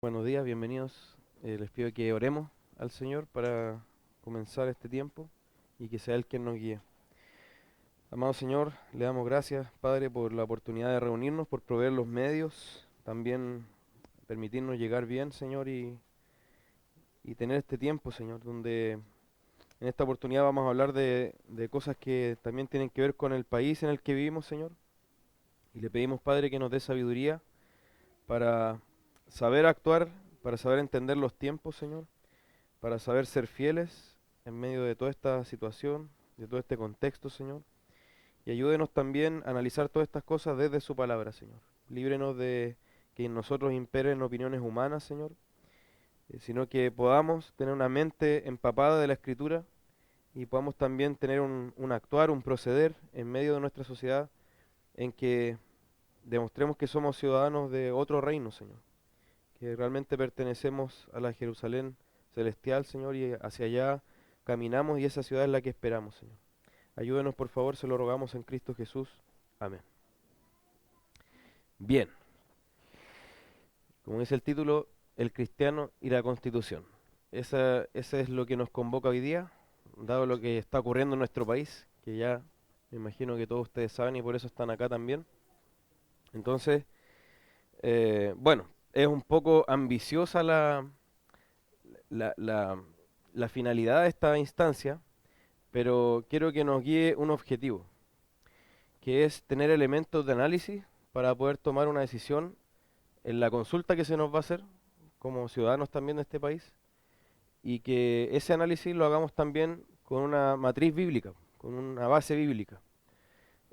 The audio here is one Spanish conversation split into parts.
Buenos días, bienvenidos. Les pido que oremos al Señor para comenzar este tiempo y que sea Él quien nos guíe. Amado Señor, le damos gracias, Padre, por la oportunidad de reunirnos, por proveer los medios, también permitirnos llegar bien, Señor, y tener este tiempo, Señor, donde en esta oportunidad vamos a hablar de cosas que también tienen que ver con el país en el que vivimos, Señor. Y le pedimos, Padre, que nos dé sabiduría para saber actuar, para saber entender los tiempos, Señor, para saber ser fieles en medio de toda esta situación, de todo este contexto, Señor. Y ayúdenos también a analizar todas estas cosas desde su palabra, Señor. Líbrenos de que en nosotros imperen opiniones humanas, Señor, sino que podamos tener una mente empapada de la Escritura y podamos también tener un actuar, un proceder en medio de nuestra sociedad en que demostremos que somos ciudadanos de otro reino, Señor, que realmente pertenecemos a la Jerusalén celestial, Señor, y hacia allá caminamos y esa ciudad es la que esperamos, Señor. Ayúdenos, por favor, se lo rogamos en Cristo Jesús. Amén. Bien, como dice el título, el cristiano y la Constitución. Ese es lo que nos convoca hoy día, dado lo que está ocurriendo en nuestro país, que ya me imagino que todos ustedes saben y por eso están acá también. Entonces, bueno, es un poco ambiciosa la, la- la finalidad de esta instancia, pero quiero que nos guíe un objetivo, que es tener elementos de análisis para poder tomar una decisión en la consulta que se nos va a hacer como ciudadanos también de este país y que ese análisis lo hagamos también con una matriz bíblica, con una base bíblica.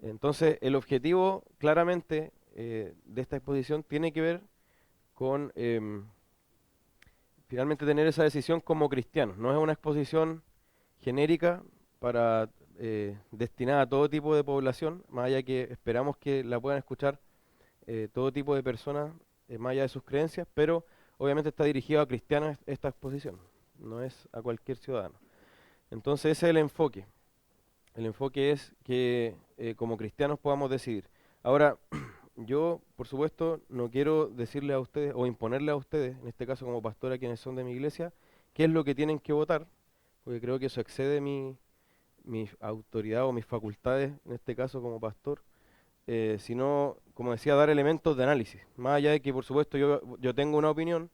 Entonces, el objetivo claramente de esta exposición tiene que ver con finalmente tener esa decisión como cristianos. No es una exposición genérica para destinada a todo tipo de población, más allá que esperamos que la puedan escuchar todo tipo de personas, más allá de sus creencias, pero obviamente está dirigida a cristianos esta exposición, no es a cualquier ciudadano. Entonces ese es el enfoque. El enfoque es que como cristianos podamos decidir. Ahora, yo, por supuesto, no quiero decirle a ustedes o imponerle a ustedes, en este caso como pastor a quienes son de mi iglesia, qué es lo que tienen que votar, porque creo que eso excede mi autoridad o mis facultades, en este caso como pastor, sino, como decía, dar elementos de análisis. Más allá de que, por supuesto, yo tengo una opinión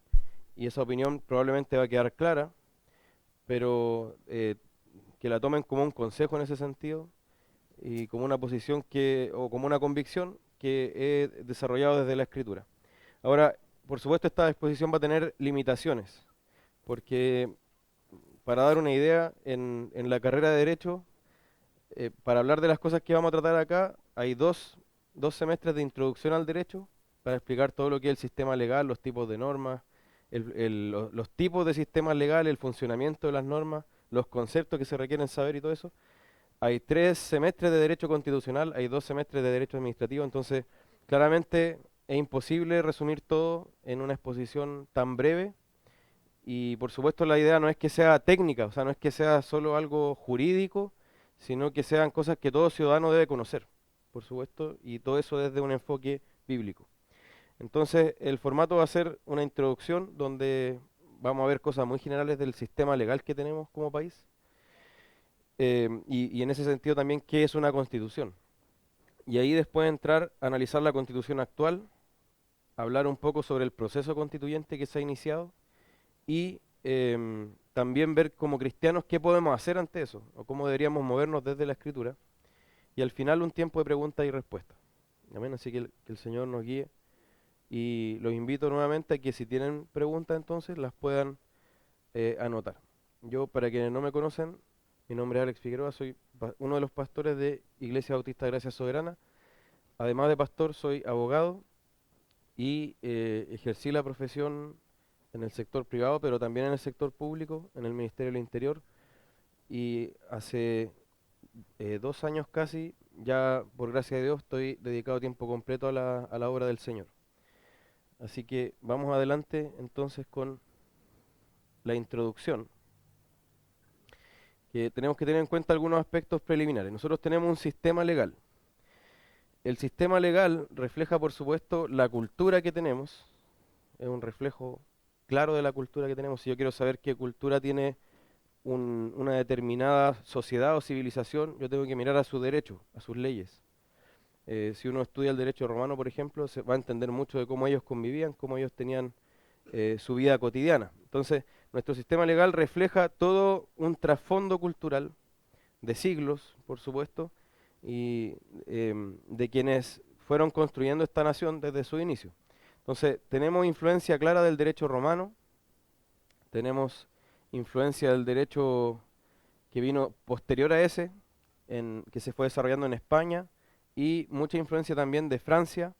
y esa opinión probablemente va a quedar clara, pero que la tomen como un consejo en ese sentido y como una posición o como una convicción que he desarrollado desde la escritura. Ahora, por supuesto, esta exposición va a tener limitaciones, porque para dar una idea, en la carrera de Derecho, para hablar de las cosas que vamos a tratar acá, hay dos semestres de introducción al derecho para explicar todo lo que es el sistema legal, los tipos de normas, los tipos de sistemas legales, el funcionamiento de las normas, los conceptos que se requieren saber y todo eso. Hay 3 semestres de derecho constitucional, hay 2 semestres de derecho administrativo, entonces claramente es imposible resumir todo en una exposición tan breve y por supuesto la idea no es que sea técnica, o sea, no es que sea solo algo jurídico, sino que sean cosas que todo ciudadano debe conocer, por supuesto, y todo eso desde un enfoque bíblico. Entonces, el formato va a ser una introducción donde vamos a ver cosas muy generales del sistema legal que tenemos como país, y en ese sentido también qué es una constitución. Y ahí después entrar a analizar la constitución actual, hablar un poco sobre el proceso constituyente que se ha iniciado y también ver como cristianos qué podemos hacer ante eso, o cómo deberíamos movernos desde la escritura, y al final un tiempo de preguntas y respuestas. Amén, así que el Señor nos guíe, y los invito nuevamente a que si tienen preguntas entonces las puedan anotar. Yo, para quienes no me conocen, mi nombre es Alex Figueroa, soy uno de los pastores de Iglesia Bautista Gracia Soberana. Además de pastor, soy abogado y ejercí la profesión en el sector privado, pero también en el sector público, en el Ministerio del Interior. Y hace 2 años casi, ya por gracia de Dios, estoy dedicado tiempo completo a la obra del Señor. Así que vamos adelante entonces con la introducción, que tenemos que tener en cuenta algunos aspectos preliminares. Nosotros tenemos un sistema legal. El sistema legal refleja, por supuesto, la cultura que tenemos, es un reflejo claro de la cultura que tenemos. Si yo quiero saber qué cultura tiene una determinada sociedad o civilización, yo tengo que mirar a su derecho, a sus leyes. Si uno estudia el derecho romano, por ejemplo, se va a entender mucho de cómo ellos convivían, cómo ellos tenían su vida cotidiana. Entonces, nuestro sistema legal refleja todo un trasfondo cultural de siglos, por supuesto, y de quienes fueron construyendo esta nación desde su inicio. Entonces, tenemos influencia clara del derecho romano, tenemos influencia del derecho que vino posterior a ese, que se fue desarrollando en España, y mucha influencia también de Francia,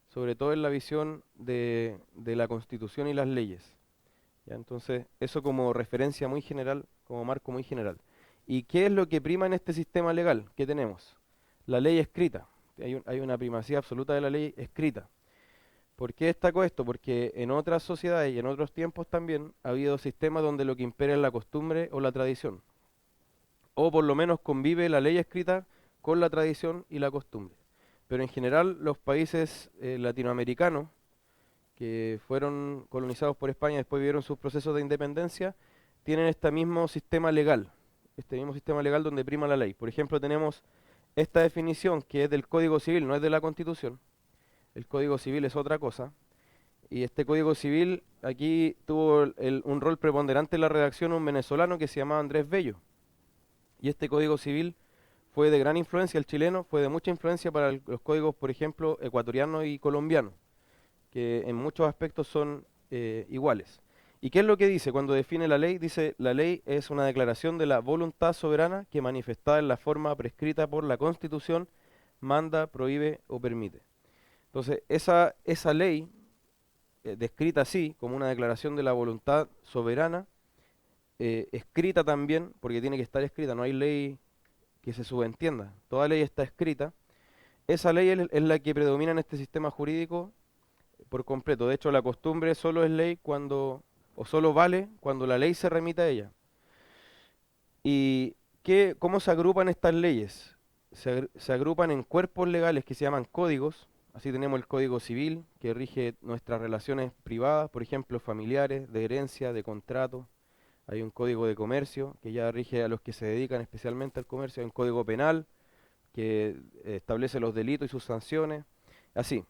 sobre todo en la visión de la Constitución y las leyes. ¿Ya? Entonces, eso como referencia muy general, como marco muy general. ¿Y qué es lo que prima en este sistema legal que tenemos? La ley escrita. Hay una primacía absoluta de la ley escrita. ¿Por qué destaco esto? Porque en otras sociedades y en otros tiempos también ha habido sistemas donde lo que impera es la costumbre o la tradición. O por lo menos convive la ley escrita con la tradición y la costumbre. Pero en general los países latinoamericanos que fueron colonizados por España y después vivieron sus procesos de independencia, tienen este mismo sistema legal donde prima la ley. Por ejemplo, tenemos esta definición que es del Código Civil, no es de la Constitución. El Código Civil es otra cosa. Y este Código Civil aquí tuvo un rol preponderante en la redacción un venezolano que se llamaba Andrés Bello. Y este Código Civil fue de gran influencia, el chileno, fue de mucha influencia para los códigos, por ejemplo, ecuatoriano y colombiano, que en muchos aspectos son iguales. ¿Y qué es lo que dice cuando define la ley? Dice, la ley es una declaración de la voluntad soberana que manifestada en la forma prescrita por la Constitución manda, prohíbe o permite. Entonces, esa ley, descrita así, como una declaración de la voluntad soberana, escrita también, porque tiene que estar escrita, no hay ley que se subentienda, toda ley está escrita, esa ley es la que predomina en este sistema jurídico por completo. De hecho, la costumbre solo es ley o solo vale cuando la ley se remite a ella. ¿Y cómo se agrupan estas leyes? Se agrupan en cuerpos legales que se llaman códigos. Así tenemos el Código Civil, que rige nuestras relaciones privadas, por ejemplo, familiares, de herencia, de contrato. Hay un Código de Comercio, que ya rige a los que se dedican especialmente al comercio. Hay un Código Penal, que establece los delitos y sus sanciones. Así,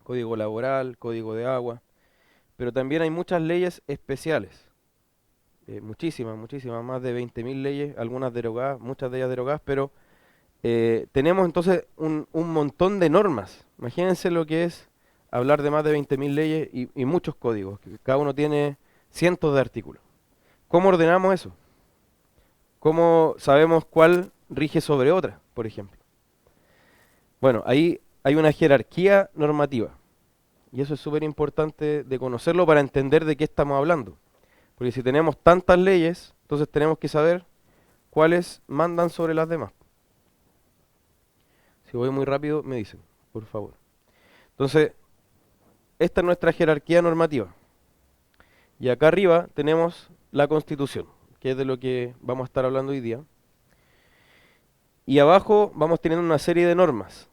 Código Laboral, Código de Agua. Pero también hay muchas leyes especiales. Muchísimas, más de 20.000 leyes, algunas derogadas, muchas de ellas derogadas, pero tenemos entonces un montón de normas. Imagínense lo que es hablar de más de 20.000 leyes y muchos códigos, que cada uno tiene cientos de artículos. ¿Cómo ordenamos eso? ¿Cómo sabemos cuál rige sobre otra, por ejemplo? Bueno, ahí hay una jerarquía normativa. Y eso es súper importante de conocerlo para entender de qué estamos hablando. Porque si tenemos tantas leyes, entonces tenemos que saber cuáles mandan sobre las demás. Si voy muy rápido, me dicen, por favor. Entonces, esta es nuestra jerarquía normativa. Y acá arriba tenemos la Constitución, que es de lo que vamos a estar hablando hoy día. Y abajo vamos teniendo una serie de normas.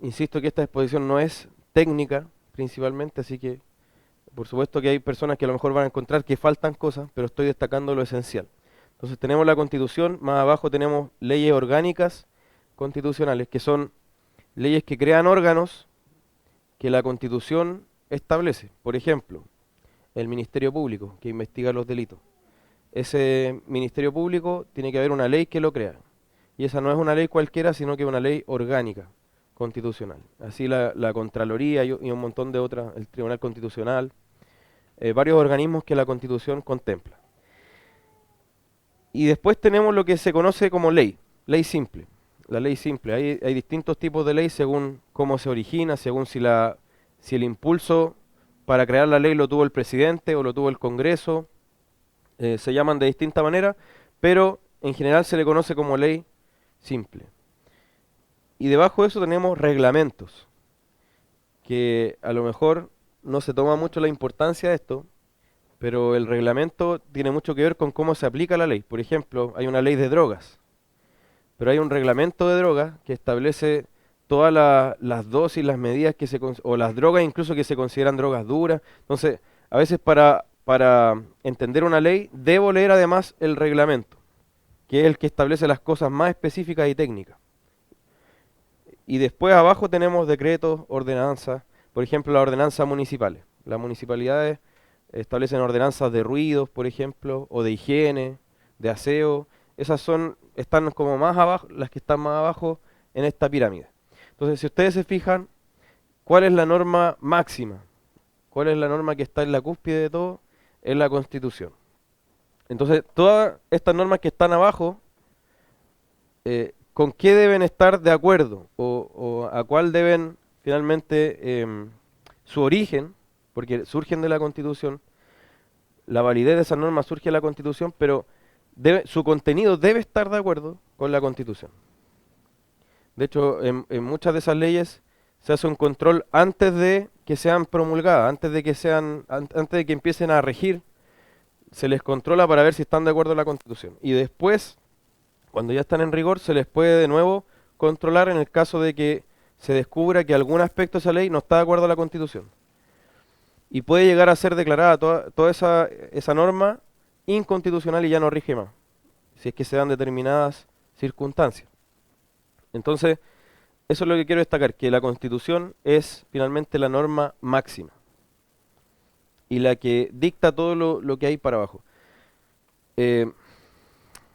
Insisto que esta exposición no es técnica principalmente, así que por supuesto que hay personas que a lo mejor van a encontrar que faltan cosas, pero estoy destacando lo esencial. Entonces tenemos la Constitución, más abajo tenemos leyes orgánicas constitucionales, que son leyes que crean órganos que la Constitución establece. Por ejemplo, el Ministerio Público, que investiga los delitos. Ese Ministerio Público tiene que haber una ley que lo crea. Y esa no es una ley cualquiera, sino que es una ley orgánica, constitucional. Así la Contraloría y un montón de otras, el Tribunal Constitucional, varios organismos que la Constitución contempla. Y después tenemos lo que se conoce como ley simple. La ley simple. Hay distintos tipos de ley según cómo se origina, según si el impulso para crear la ley lo tuvo el presidente o lo tuvo el Congreso. Se llaman de distinta manera, pero en general se le conoce como ley simple. Y debajo de eso tenemos reglamentos, que a lo mejor no se toma mucho la importancia de esto, pero el reglamento tiene mucho que ver con cómo se aplica la ley. Por ejemplo, hay una ley de drogas, pero hay un reglamento de drogas que establece las dosis, las medidas o las drogas incluso que se consideran drogas duras. Entonces, a veces para entender una ley, debo leer además el reglamento, que es el que establece las cosas más específicas y técnicas. Y después abajo tenemos decretos, ordenanzas, por ejemplo, las ordenanzas municipales. Las municipalidades establecen ordenanzas de ruidos, por ejemplo, o de higiene, de aseo. Están como más abajo, las que están más abajo en esta pirámide. Entonces, si ustedes se fijan, ¿cuál es la norma máxima? ¿Cuál es la norma que está en la cúspide de todo? Es la Constitución. Entonces, todas estas normas que están abajo, ¿con qué deben estar de acuerdo? O a cuál deben finalmente su origen, porque surgen de la Constitución, la validez de esas normas surge de la Constitución, pero su contenido debe estar de acuerdo con la Constitución. De hecho, en muchas de esas leyes se hace un control antes de que sean promulgadas, antes de que empiecen a regir, se les controla para ver si están de acuerdo con la Constitución. Y después, cuando ya están en rigor, se les puede de nuevo controlar en el caso de que se descubra que algún aspecto de esa ley no está de acuerdo a la Constitución. Y puede llegar a ser declarada toda esa norma inconstitucional y ya no rige más, si es que se dan determinadas circunstancias. Entonces, eso es lo que quiero destacar, que la Constitución es finalmente la norma máxima y la que dicta todo lo que hay para abajo.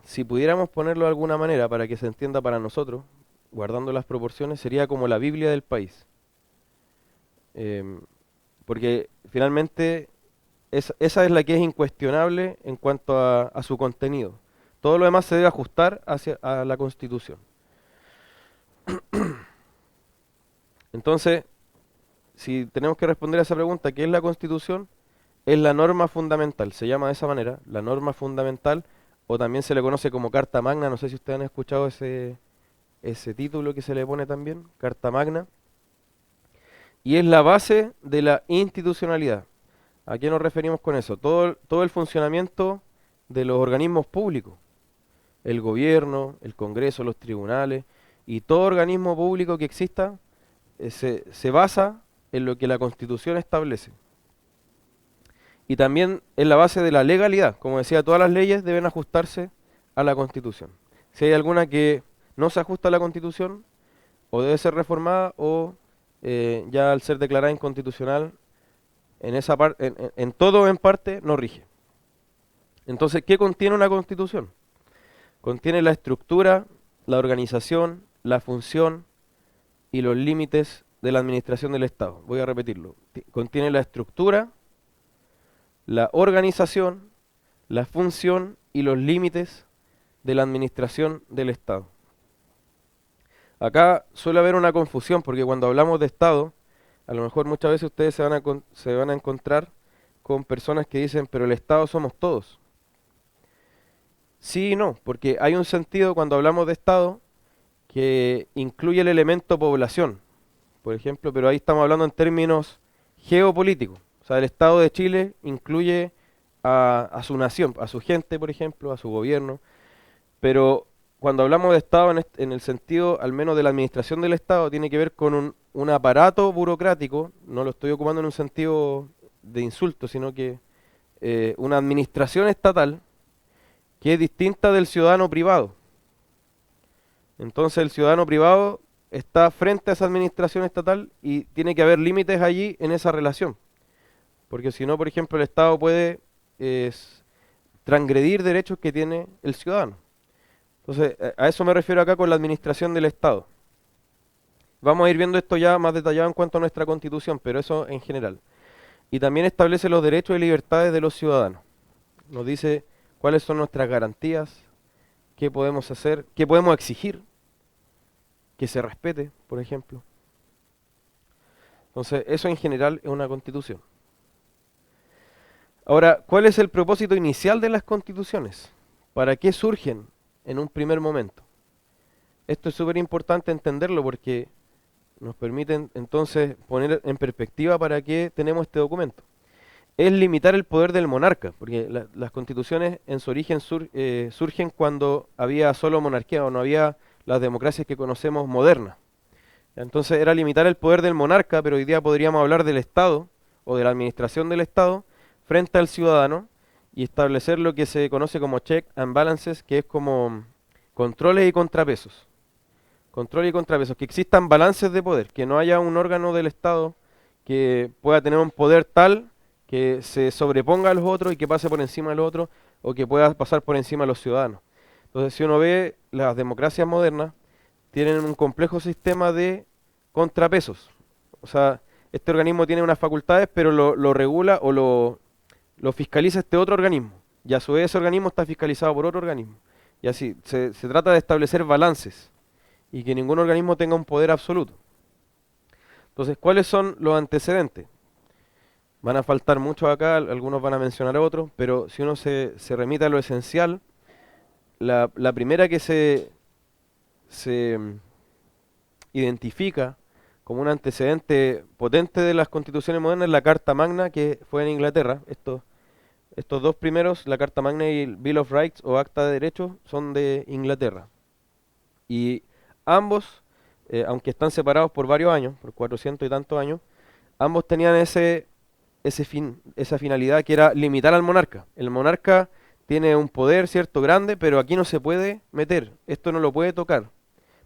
Si pudiéramos ponerlo de alguna manera para que se entienda para nosotros, guardando las proporciones, sería como la Biblia del país. Porque finalmente esa es la que es incuestionable en cuanto a su contenido. Todo lo demás se debe ajustar a la Constitución. Entonces, si tenemos que responder a esa pregunta, ¿qué es la Constitución? Es la norma fundamental, se llama de esa manera, la norma fundamental, o también se le conoce como Carta Magna, no sé si ustedes han escuchado ese título que se le pone también, Carta Magna, y es la base de la institucionalidad. ¿A qué nos referimos con eso? Todo el funcionamiento de los organismos públicos, el gobierno, el Congreso, los tribunales, y todo organismo público que exista se basa en lo que la Constitución establece. Y también es la base de la legalidad. Como decía, todas las leyes deben ajustarse a la Constitución. Si hay alguna que no se ajusta a la Constitución, o debe ser reformada, o ya al ser declarada inconstitucional, en todo o en parte no rige. Entonces, ¿qué contiene una Constitución? Contiene la estructura, la organización, la función y los límites de la administración del Estado. Voy a repetirlo. Contiene la estructura, la organización, la función y los límites de la administración del Estado. Acá suele haber una confusión porque cuando hablamos de Estado, a lo mejor muchas veces ustedes se van a encontrar con personas que dicen, pero el Estado somos todos. Sí y no, porque hay un sentido cuando hablamos de Estado que incluye el elemento población, por ejemplo, pero ahí estamos hablando en términos geopolíticos. O sea, el Estado de Chile incluye a su nación, a su gente, por ejemplo, a su gobierno, pero cuando hablamos de Estado en el sentido al menos de la administración del Estado, tiene que ver con un aparato burocrático, no lo estoy ocupando en un sentido de insulto, sino que una administración estatal que es distinta del ciudadano privado. Entonces el ciudadano privado está frente a esa administración estatal y tiene que haber límites allí en esa relación. Porque si no, por ejemplo, el Estado puede transgredir derechos que tiene el ciudadano. Entonces, a eso me refiero acá con la administración del Estado. Vamos a ir viendo esto ya más detallado en cuanto a nuestra Constitución, pero eso en general. Y también establece los derechos y libertades de los ciudadanos. Nos dice cuáles son nuestras garantías, qué podemos hacer, qué podemos exigir, que se respete, por ejemplo. Entonces, eso en general es una Constitución. Ahora, ¿cuál es el propósito inicial de las constituciones? ¿Para qué surgen en un primer momento? Esto es súper importante entenderlo porque nos permite entonces poner en perspectiva para qué tenemos este documento. Es limitar el poder del monarca, porque las constituciones en su origen surgen cuando había solo monarquía o no había las democracias que conocemos modernas. Entonces era limitar el poder del monarca, pero hoy día podríamos hablar del Estado o de la administración del Estado frente al ciudadano y establecer lo que se conoce como check and balances, que es como controles y contrapesos. Control y contrapesos, que existan balances de poder, que no haya un órgano del Estado que pueda tener un poder tal que se sobreponga a los otros y que pase por encima de los otros o que pueda pasar por encima de los ciudadanos. Entonces, si uno ve las democracias modernas, tienen un complejo sistema de contrapesos. O sea, este organismo tiene unas facultades, pero lo regula o lo fiscaliza este otro organismo. Y a su vez ese organismo está fiscalizado por otro organismo. Y así, se trata de establecer balances y que ningún organismo tenga un poder absoluto. Entonces, ¿cuáles son los antecedentes? Van a faltar muchos acá, algunos van a mencionar otros, pero si uno se remite a lo esencial, la primera que se identifica como un antecedente potente de las constituciones modernas es la Carta Magna, que fue en Inglaterra. Estos dos primeros, la Carta Magna y el Bill of Rights o Acta de Derechos, son de Inglaterra. Y ambos, aunque están separados por varios años, por 400 y tantos años, ambos tenían esa finalidad que era limitar al monarca. El monarca tiene un poder, cierto, grande, pero aquí no se puede meter, esto no lo puede tocar,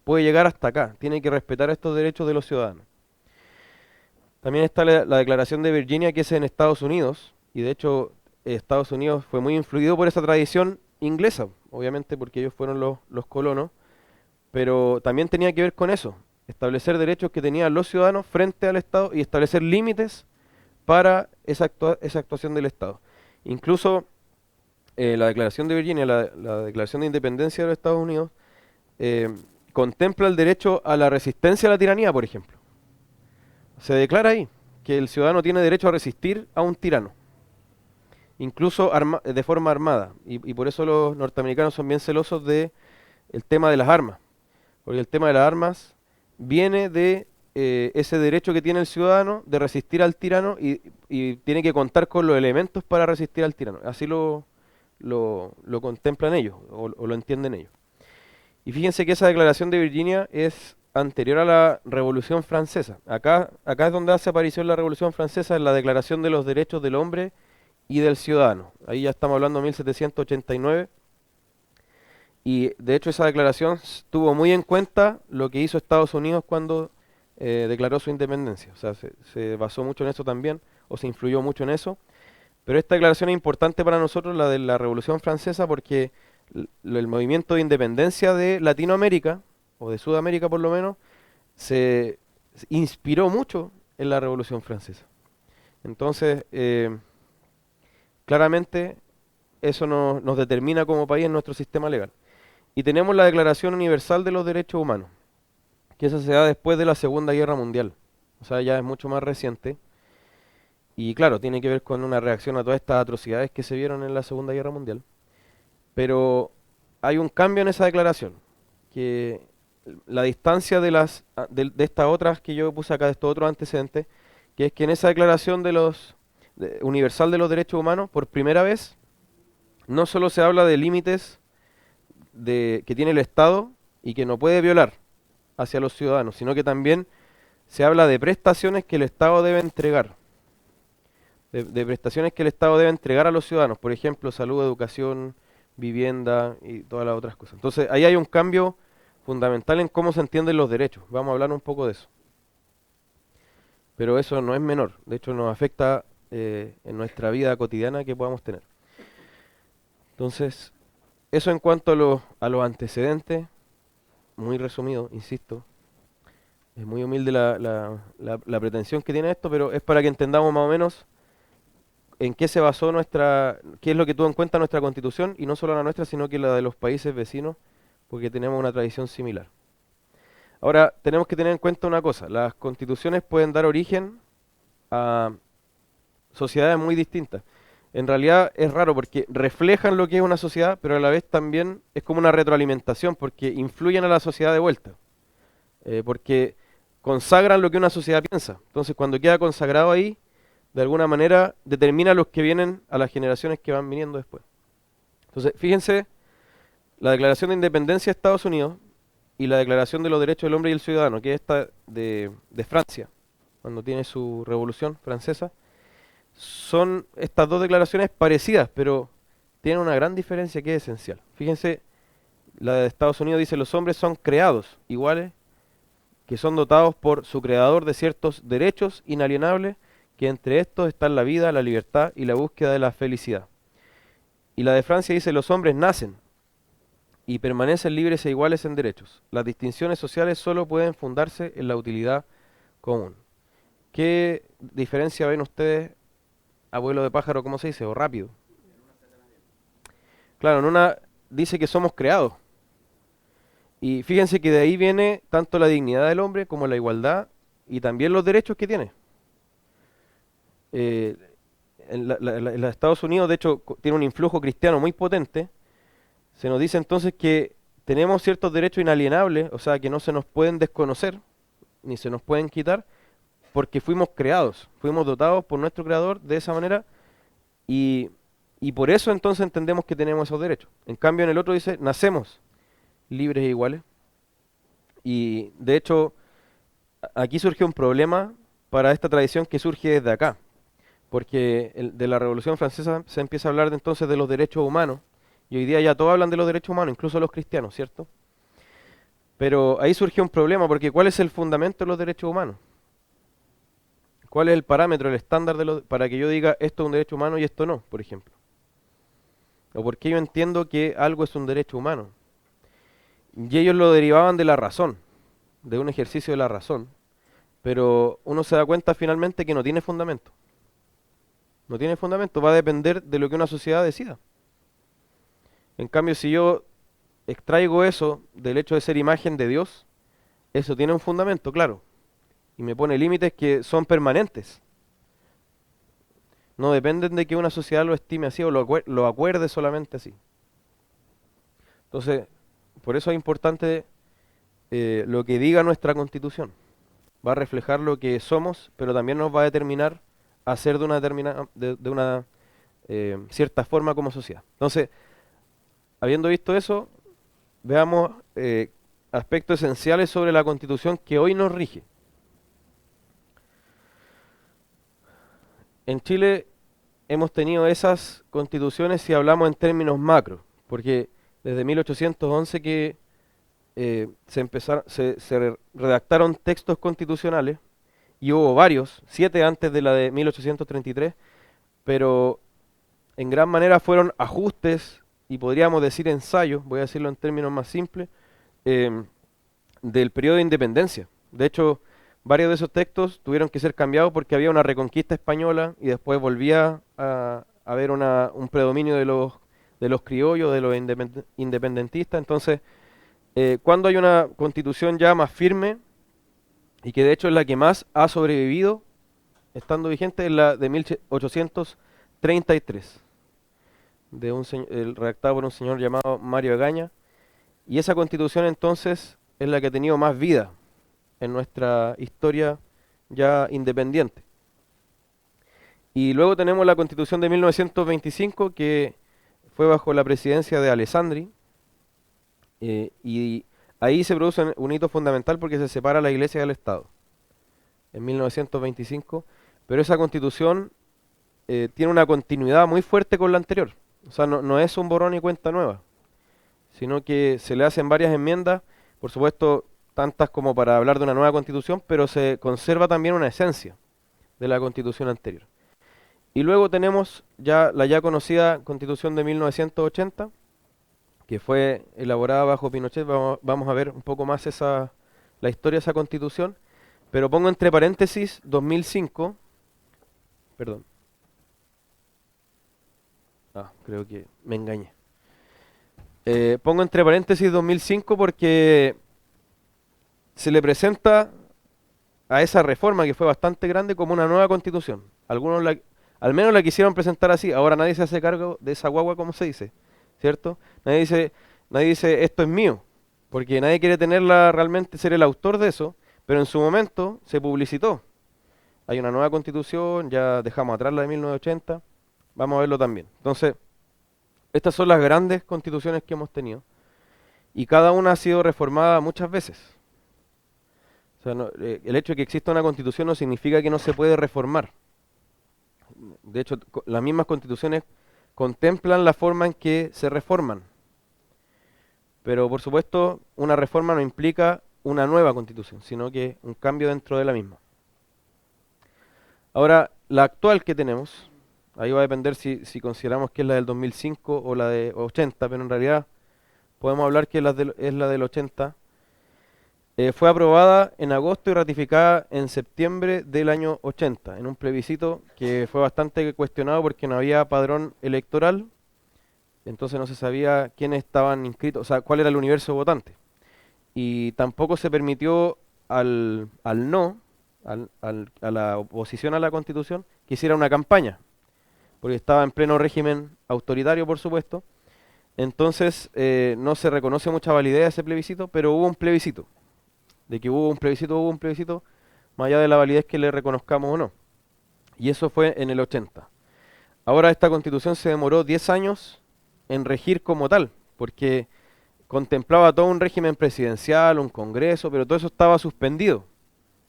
puede llegar hasta acá, tiene que respetar estos derechos de los ciudadanos. También está la Declaración de Virginia, que es en Estados Unidos, y de hecho Estados Unidos fue muy influido por esa tradición inglesa, obviamente porque ellos fueron los colonos, pero también tenía que ver con eso, establecer derechos que tenían los ciudadanos frente al Estado y establecer límites para esa actuación del Estado. Incluso la Declaración de Virginia, la Declaración de Independencia de los Estados Unidos, eh, contempla el derecho a la resistencia a la tiranía, por ejemplo. Se declara ahí que el ciudadano tiene derecho a resistir a un tirano, incluso de forma armada, y por eso los norteamericanos son bien celosos del tema de las armas, porque el tema de las armas viene de ese derecho que tiene el ciudadano de resistir al tirano y tiene que contar con los elementos para resistir al tirano. Así lo contemplan ellos o lo entienden ellos. Y fíjense que esa declaración de Virginia es anterior a la Revolución Francesa. Acá es donde hace aparición la Revolución Francesa, en la Declaración de los Derechos del Hombre y del Ciudadano. Ahí ya estamos hablando de 1789. Y de hecho esa declaración tuvo muy en cuenta lo que hizo Estados Unidos cuando declaró su independencia. O sea, se basó mucho en eso también, o se influyó mucho en eso. Pero esta declaración es importante para nosotros, la de la Revolución Francesa, porque el movimiento de independencia de Latinoamérica, o de Sudamérica por lo menos, se inspiró mucho en la Revolución Francesa. Entonces, claramente eso nos determina como país en nuestro sistema legal. Y tenemos la Declaración Universal de los Derechos Humanos, que esa se da después de la Segunda Guerra Mundial. O sea, ya es mucho más reciente. Y claro, tiene que ver con una reacción a todas estas atrocidades que se vieron en la Segunda Guerra Mundial. Pero hay un cambio en esa declaración, que la distancia de estas otras que yo puse acá, de estos otros antecedentes, que es que en esa declaración universal de los derechos humanos, por primera vez, no solo se habla de límites que tiene el Estado y que no puede violar hacia los ciudadanos, sino que también se habla de prestaciones que el Estado debe entregar, de prestaciones que el Estado debe entregar a los ciudadanos, por ejemplo, salud, educación, vivienda y todas las otras cosas. Entonces, ahí hay un cambio fundamental en cómo se entienden los derechos. Vamos a hablar un poco de eso. Pero eso no es menor, de hecho nos afecta en nuestra vida cotidiana que podamos tener. Entonces, eso en cuanto a los antecedentes, muy resumido, insisto. Es muy humilde la pretensión que tiene esto, pero es para que entendamos más o menos en qué se basó qué es lo que tuvo en cuenta nuestra Constitución, y no solo la nuestra, sino que la de los países vecinos, porque tenemos una tradición similar. Ahora, tenemos que tener en cuenta una cosa, las constituciones pueden dar origen a sociedades muy distintas. En realidad es raro porque reflejan lo que es una sociedad, pero a la vez también es como una retroalimentación, porque influyen a la sociedad de vuelta, porque consagran lo que una sociedad piensa. Entonces, cuando queda consagrado ahí, de alguna manera determina los que vienen a las generaciones que van viniendo después. Entonces, fíjense, la Declaración de Independencia de Estados Unidos y la Declaración de los Derechos del Hombre y el Ciudadano, que es esta de Francia, cuando tiene su Revolución Francesa, son estas dos declaraciones parecidas, pero tienen una gran diferencia que es esencial. Fíjense, la de Estados Unidos dice: los hombres son creados iguales, que son dotados por su creador de ciertos derechos inalienables, que entre estos están la vida, la libertad y la búsqueda de la felicidad. Y la de Francia dice: los hombres nacen y permanecen libres e iguales en derechos. Las distinciones sociales solo pueden fundarse en la utilidad común. ¿Qué diferencia ven ustedes, abuelo de pájaro, cómo se dice, o rápido? Claro, en una dice que somos creados. Y fíjense que de ahí viene tanto la dignidad del hombre como la igualdad y también los derechos que tiene. Eh, en los Estados Unidos, de hecho, tiene un influjo cristiano muy potente. Se nos dice entonces que tenemos ciertos derechos inalienables, o sea, que no se nos pueden desconocer, ni se nos pueden quitar, porque fuimos creados, fuimos dotados por nuestro creador de esa manera, y, y por eso entonces entendemos que tenemos esos derechos. En cambio, en el otro dice: nacemos libres e iguales. Y de hecho, aquí surge un problema para esta tradición que surge desde acá, porque de la Revolución Francesa se empieza a hablar entonces de los derechos humanos, y hoy día ya todos hablan de los derechos humanos, incluso los cristianos, ¿cierto? Pero ahí surgió un problema, porque ¿cuál es el fundamento de los derechos humanos? ¿Cuál es el parámetro, el estándar para que yo diga esto es un derecho humano y esto no, por ejemplo? ¿O por qué yo entiendo que algo es un derecho humano? Y ellos lo derivaban de la razón, de un ejercicio de la razón, pero uno se da cuenta finalmente que no tiene fundamento. No tiene fundamento, va a depender de lo que una sociedad decida. En cambio, si yo extraigo eso del hecho de ser imagen de Dios, eso tiene un fundamento, claro, y me pone límites que son permanentes. No dependen de que una sociedad lo estime así o lo acuerde solamente así. Entonces, por eso es importante lo que diga nuestra Constitución. Va a reflejar lo que somos, pero también nos va a determinar a ser de una cierta forma como sociedad. Entonces, habiendo visto eso, veamos aspectos esenciales sobre la Constitución que hoy nos rige. En Chile hemos tenido esas constituciones si hablamos en términos macro, porque desde 1811 que se redactaron textos constitucionales, y hubo varios, 7 antes de la de 1833, pero en gran manera fueron ajustes y podríamos decir ensayos, voy a decirlo en términos más simples, em, del periodo de independencia. De hecho, varios de esos textos tuvieron que ser cambiados porque había una reconquista española y después volvía a haber un predominio de los criollos, de los independentistas. Entonces, cuando hay una constitución ya más firme y que de hecho es la que más ha sobrevivido estando vigente, es la de 1833, redactada por un señor llamado Mario Egaña. Y esa constitución entonces es la que ha tenido más vida en nuestra historia ya independiente. Y luego tenemos la constitución de 1925, que fue bajo la presidencia de Alessandri, y ahí se produce un hito fundamental porque se separa la iglesia del Estado en 1925, pero esa constitución tiene una continuidad muy fuerte con la anterior. O sea, no es un borrón y cuenta nueva, sino que se le hacen varias enmiendas, por supuesto, tantas como para hablar de una nueva constitución, pero se conserva también una esencia de la constitución anterior. Y luego tenemos ya la ya conocida constitución de 1980, que fue elaborada bajo Pinochet. Vamos a ver un poco más la historia de esa constitución, pero pongo entre paréntesis 2005, perdón, creo que me engañé. Pongo entre paréntesis 2005 porque se le presenta a esa reforma, que fue bastante grande, como una nueva constitución. Algunos al menos la quisieron presentar así. Ahora nadie se hace cargo de esa guagua, como se dice, ¿cierto? Nadie dice esto es mío, porque nadie quiere tenerla realmente, ser el autor de eso, pero en su momento se publicitó. Hay una nueva constitución, ya dejamos atrás la de 1980, vamos a verlo también. Entonces, estas son las grandes constituciones que hemos tenido. y cada una ha sido reformada muchas veces. O sea, el hecho de que exista una constitución no significa que no se puede reformar. De hecho, las mismas constituciones contemplan la forma en que se reforman. Pero por supuesto, una reforma no implica una nueva constitución, sino que un cambio dentro de la misma. Ahora, la actual que tenemos, ahí va a depender si consideramos que es la del 2005 o la de 80, pero en realidad podemos hablar que es la del 80. Fue aprobada en agosto y ratificada en septiembre del año 80, en un plebiscito que fue bastante cuestionado porque no había padrón electoral, entonces no se sabía quiénes estaban inscritos, o sea, cuál era el universo votante. Y tampoco se permitió al no, a la oposición a la Constitución, que hiciera una campaña, porque estaba en pleno régimen autoritario, por supuesto. Entonces no se reconoce mucha validez a ese plebiscito, pero hubo un plebiscito. De que hubo un plebiscito, más allá de la validez que le reconozcamos o no. Y eso fue en el 80. Ahora esta constitución se demoró 10 años en regir como tal, porque contemplaba todo un régimen presidencial, un congreso, pero todo eso estaba suspendido,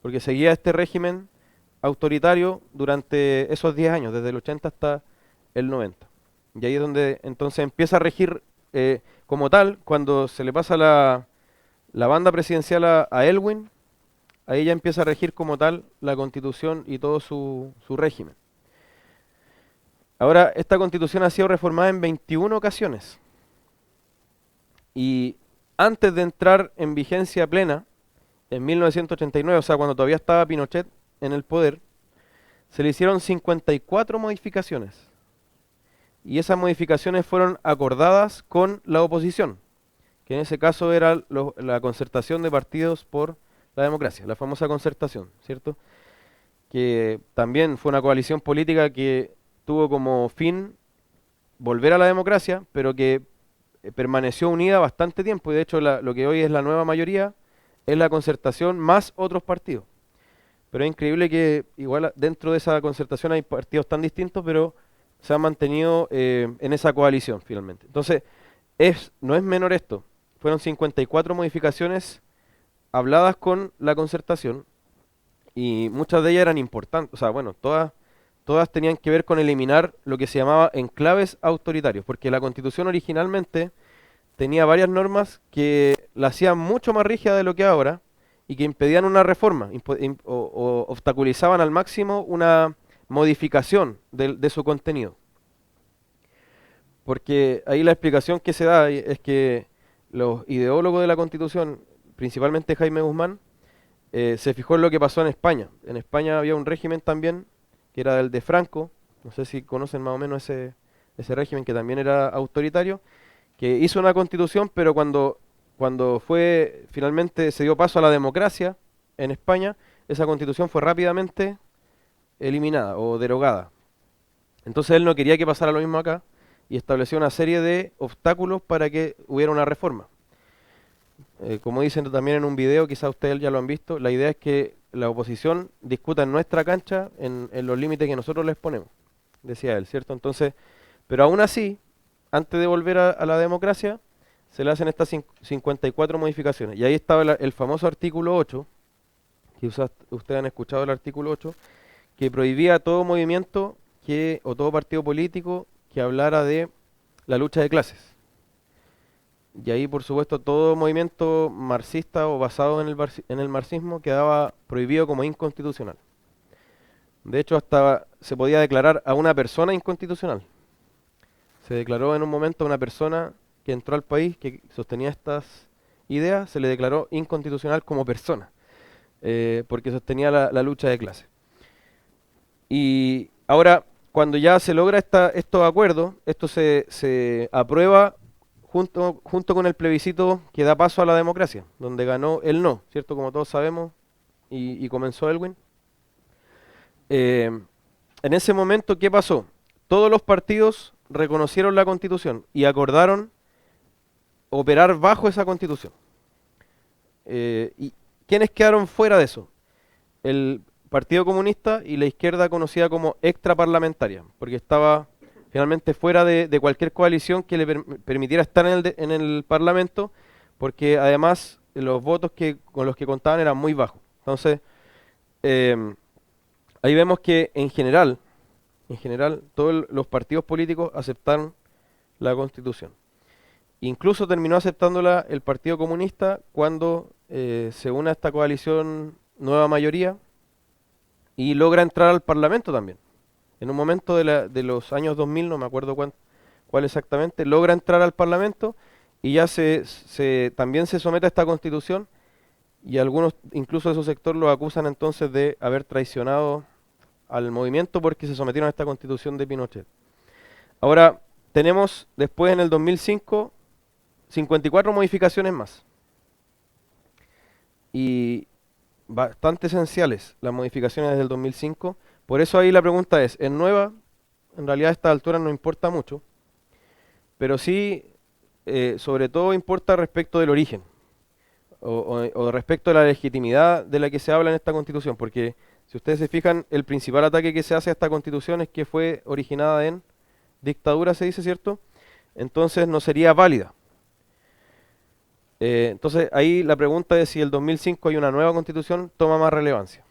porque seguía este régimen autoritario durante esos 10 años, desde el 80 hasta el 90. Y ahí es donde entonces empieza a regir como tal, cuando se le pasa la banda presidencial a Elwin, ahí ya empieza a regir como tal la constitución y todo su régimen. Ahora, esta constitución ha sido reformada en 21 ocasiones. Y antes de entrar en vigencia plena, en 1989, o sea, cuando todavía estaba Pinochet en el poder, se le hicieron 54 modificaciones. Y esas modificaciones fueron acordadas con la oposición, que en ese caso era la concertación de partidos por la democracia, la famosa concertación, ¿cierto? Que también fue una coalición política que tuvo como fin volver a la democracia, pero que permaneció unida bastante tiempo, y de hecho lo que hoy es la nueva mayoría es la concertación más otros partidos. Pero es increíble que igual dentro de esa concertación hay partidos tan distintos, pero se han mantenido en esa coalición finalmente. Entonces, no es menor esto. Fueron 54 modificaciones habladas con la concertación y muchas de ellas eran importantes. O sea, bueno, todas tenían que ver con eliminar lo que se llamaba enclaves autoritarios, porque la Constitución originalmente tenía varias normas que la hacían mucho más rígida de lo que ahora y que impedían una reforma o obstaculizaban al máximo una modificación de su contenido. Porque ahí la explicación que se da es que los ideólogos de la Constitución, principalmente Jaime Guzmán, se fijó en lo que pasó en España. En España había un régimen también, que era el de Franco, no sé si conocen más o menos ese régimen que también era autoritario, que hizo una constitución, pero cuando finalmente se dio paso a la democracia en España, esa constitución fue rápidamente eliminada o derogada. Entonces él no quería que pasara lo mismo acá y estableció una serie de obstáculos para que hubiera una reforma. Como dicen también en un video, quizás ustedes ya lo han visto, la idea es que la oposición discuta en nuestra cancha en los límites que nosotros les ponemos, decía él, ¿cierto? Entonces, pero aún así, antes de volver a la democracia, se le hacen estas 54 modificaciones. Y ahí estaba el famoso artículo 8, que ustedes han escuchado el artículo 8, que prohibía todo movimiento o todo partido político que hablara de la lucha de clases. Y ahí, por supuesto, todo movimiento marxista o basado en el marxismo quedaba prohibido como inconstitucional. De hecho, hasta se podía declarar a una persona inconstitucional. Se declaró en un momento a una persona que entró al país, que sostenía estas ideas, se le declaró inconstitucional como persona, porque sostenía la lucha de clase. Y ahora, cuando ya se logra estos acuerdos, esto se aprueba junto con el plebiscito que da paso a la democracia, donde ganó el no, ¿cierto? Como todos sabemos, y comenzó Elwin. En ese momento, ¿qué pasó? Todos los partidos reconocieron la Constitución y acordaron operar bajo esa Constitución. ¿Y quiénes quedaron fuera de eso? El Partido Comunista y la izquierda conocida como extraparlamentaria, porque estaba finalmente fuera de cualquier coalición que le permitiera estar en el Parlamento, porque además los votos con los que contaban eran muy bajos. Entonces, em, ahí vemos que en general, todos los partidos políticos aceptaron la Constitución. Incluso terminó aceptándola el Partido Comunista cuando se une a esta coalición Nueva Mayoría y logra entrar al Parlamento también. En un momento de los años 2000, no me acuerdo cuál exactamente, logra entrar al Parlamento y ya también se somete a esta Constitución, y algunos, incluso de su sector, lo acusan entonces de haber traicionado al movimiento porque se sometieron a esta Constitución de Pinochet. Ahora, tenemos después en el 2005 54 modificaciones más. Y bastante esenciales las modificaciones del 2005. Por eso ahí la pregunta ¿es nueva? En realidad a esta altura no importa mucho, pero sí, sobre todo importa respecto del origen, o respecto de la legitimidad de la que se habla en esta Constitución, porque si ustedes se fijan, el principal ataque que se hace a esta Constitución es que fue originada en dictadura, se dice, ¿cierto? Entonces no sería válida. Entonces ahí la pregunta es si el 2005 hay una nueva Constitución, toma más relevancia.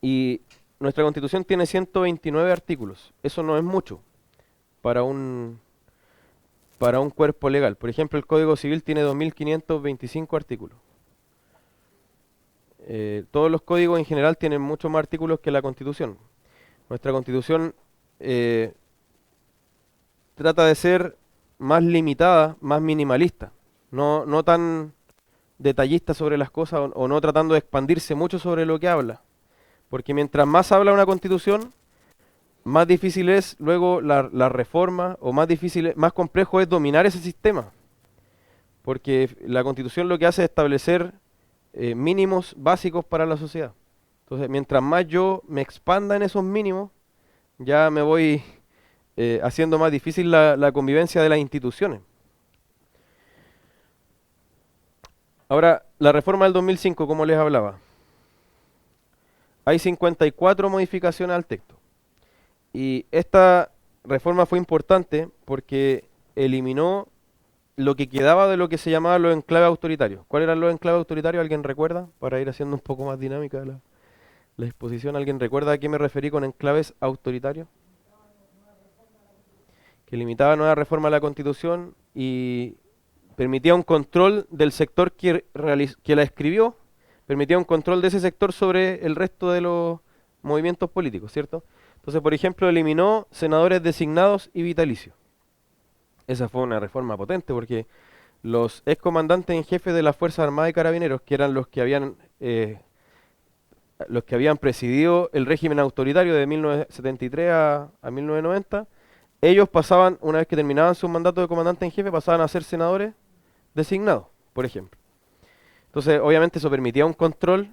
Y nuestra Constitución tiene 129 artículos. Eso no es mucho para un cuerpo legal. Por ejemplo, el Código Civil tiene 2525 artículos. Todos los códigos en general tienen muchos más artículos que la Constitución. Nuestra Constitución trata de ser más limitada, más minimalista, no tan detallista sobre las cosas, o no tratando de expandirse mucho sobre lo que habla. Porque mientras más habla una Constitución, más difícil es luego la reforma, o más complejo es dominar ese sistema. Porque la Constitución lo que hace es establecer mínimos básicos para la sociedad. Entonces, mientras más yo me expanda en esos mínimos, ya me voy haciendo más difícil la convivencia de las instituciones. Ahora, la reforma del 2005, como les hablaba, hay 54 modificaciones al texto. Y esta reforma fue importante porque eliminó lo que quedaba de lo que se llamaba los enclaves autoritarios. ¿Cuáles eran los enclaves autoritarios? ¿Alguien recuerda? Para ir haciendo un poco más dinámica la exposición. ¿Alguien recuerda a qué me referí con enclaves autoritarios? Que limitaba nueva reforma a la Constitución y permitía un control del sector que la escribió, permitía un control de ese sector sobre el resto de los movimientos políticos, ¿cierto? Entonces, por ejemplo, eliminó senadores designados y vitalicios. Esa fue una reforma potente porque los excomandantes en jefe de las Fuerzas Armadas y Carabineros, que eran los que habían presidido el régimen autoritario de 1973 a 1990, ellos pasaban, una vez que terminaban su mandato de comandante en jefe, pasaban a ser senadores designados, por ejemplo. Entonces, obviamente eso permitía un control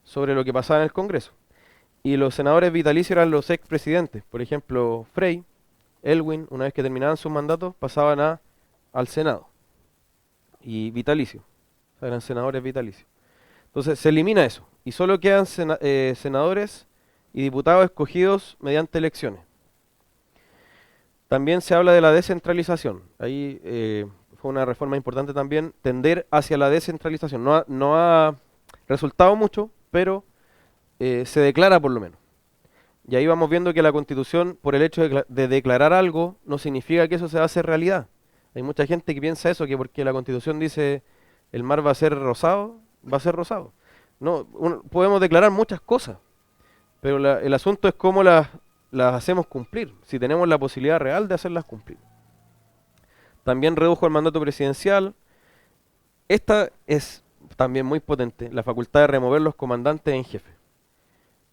sobre lo que pasaba en el Congreso. Y los senadores vitalicios eran los expresidentes. Por ejemplo, Frey, Elwin, una vez que terminaban sus mandatos, pasaban al Senado. Y vitalicios. O sea, eran senadores vitalicios. Entonces se elimina eso. Y solo quedan senadores y diputados escogidos mediante elecciones. También se habla de la descentralización. Ahí fue una reforma importante también, tender hacia la descentralización. No ha resultado mucho, pero se declara por lo menos. Y ahí vamos viendo que la Constitución, por el hecho de declarar algo, no significa que eso se va a hacer realidad. Hay mucha gente que piensa eso, que porque la Constitución dice el mar va a ser rosado, va a ser rosado. No, podemos declarar muchas cosas, pero el asunto es cómo las hacemos cumplir, si tenemos la posibilidad real de hacerlas cumplir. También redujo el mandato presidencial. Esta es también muy potente, la facultad de remover los comandantes en jefe.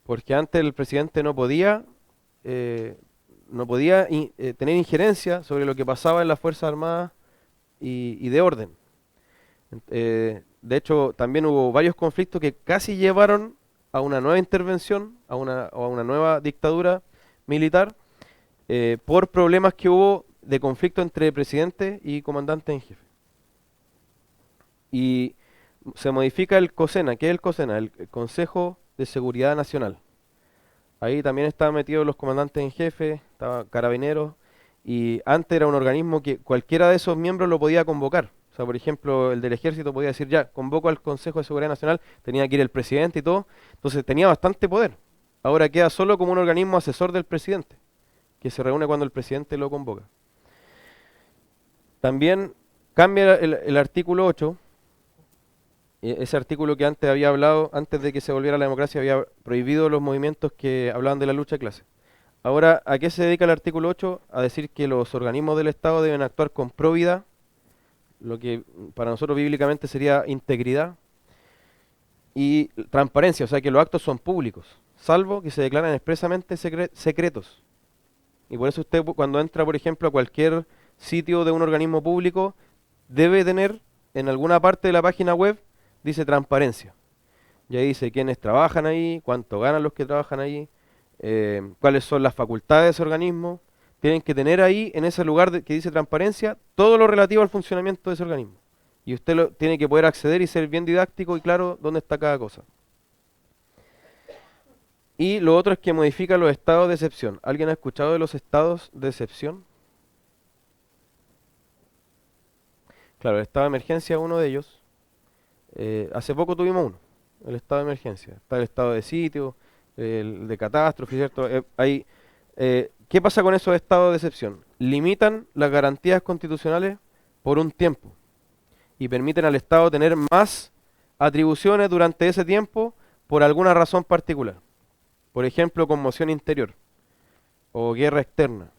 Porque antes el presidente no podía tener injerencia sobre lo que pasaba en las Fuerzas Armadas y de orden. De hecho, también hubo varios conflictos que casi llevaron a una nueva intervención, a una nueva dictadura militar, por problemas que hubo de conflicto entre presidente y comandante en jefe. Y se modifica el COSENA. ¿Qué es el COSENA? El Consejo de Seguridad Nacional. Ahí también estaban metidos los comandantes en jefe, estaba Carabineros, y antes era un organismo que cualquiera de esos miembros lo podía convocar. O sea, por ejemplo, el del ejército podía decir, ya, convoco al Consejo de Seguridad Nacional, tenía que ir el presidente y todo, entonces tenía bastante poder. Ahora queda solo como un organismo asesor del presidente, que se reúne cuando el presidente lo convoca. También cambia el artículo 8, ese artículo que antes había hablado, antes de que se volviera la democracia, había prohibido los movimientos que hablaban de la lucha de clase. Ahora, ¿a qué se dedica el artículo 8? A decir que los organismos del Estado deben actuar con probidad, lo que para nosotros bíblicamente sería integridad, y transparencia, o sea que los actos son públicos, salvo que se declaran expresamente secretos. Y por eso usted cuando entra, por ejemplo, a cualquier sitio de un organismo público, debe tener en alguna parte de la página web, dice transparencia. Y ahí dice quiénes trabajan ahí, cuánto ganan los que trabajan ahí, cuáles son las facultades de ese organismo. Tienen que tener ahí, en ese lugar que dice transparencia, todo lo relativo al funcionamiento de ese organismo. Y usted tiene que poder acceder y ser bien didáctico y claro dónde está cada cosa. Y lo otro es que modifica los estados de excepción. ¿Alguien ha escuchado de los estados de excepción? Claro, el estado de emergencia es uno de ellos. Hace poco tuvimos uno, el estado de emergencia. Está el estado de sitio, el de catástrofe, ¿cierto? ¿Qué pasa con esos estados de excepción? Limitan las garantías constitucionales por un tiempo y permiten al Estado tener más atribuciones durante ese tiempo por alguna razón particular. Por ejemplo, conmoción interior o guerra externa.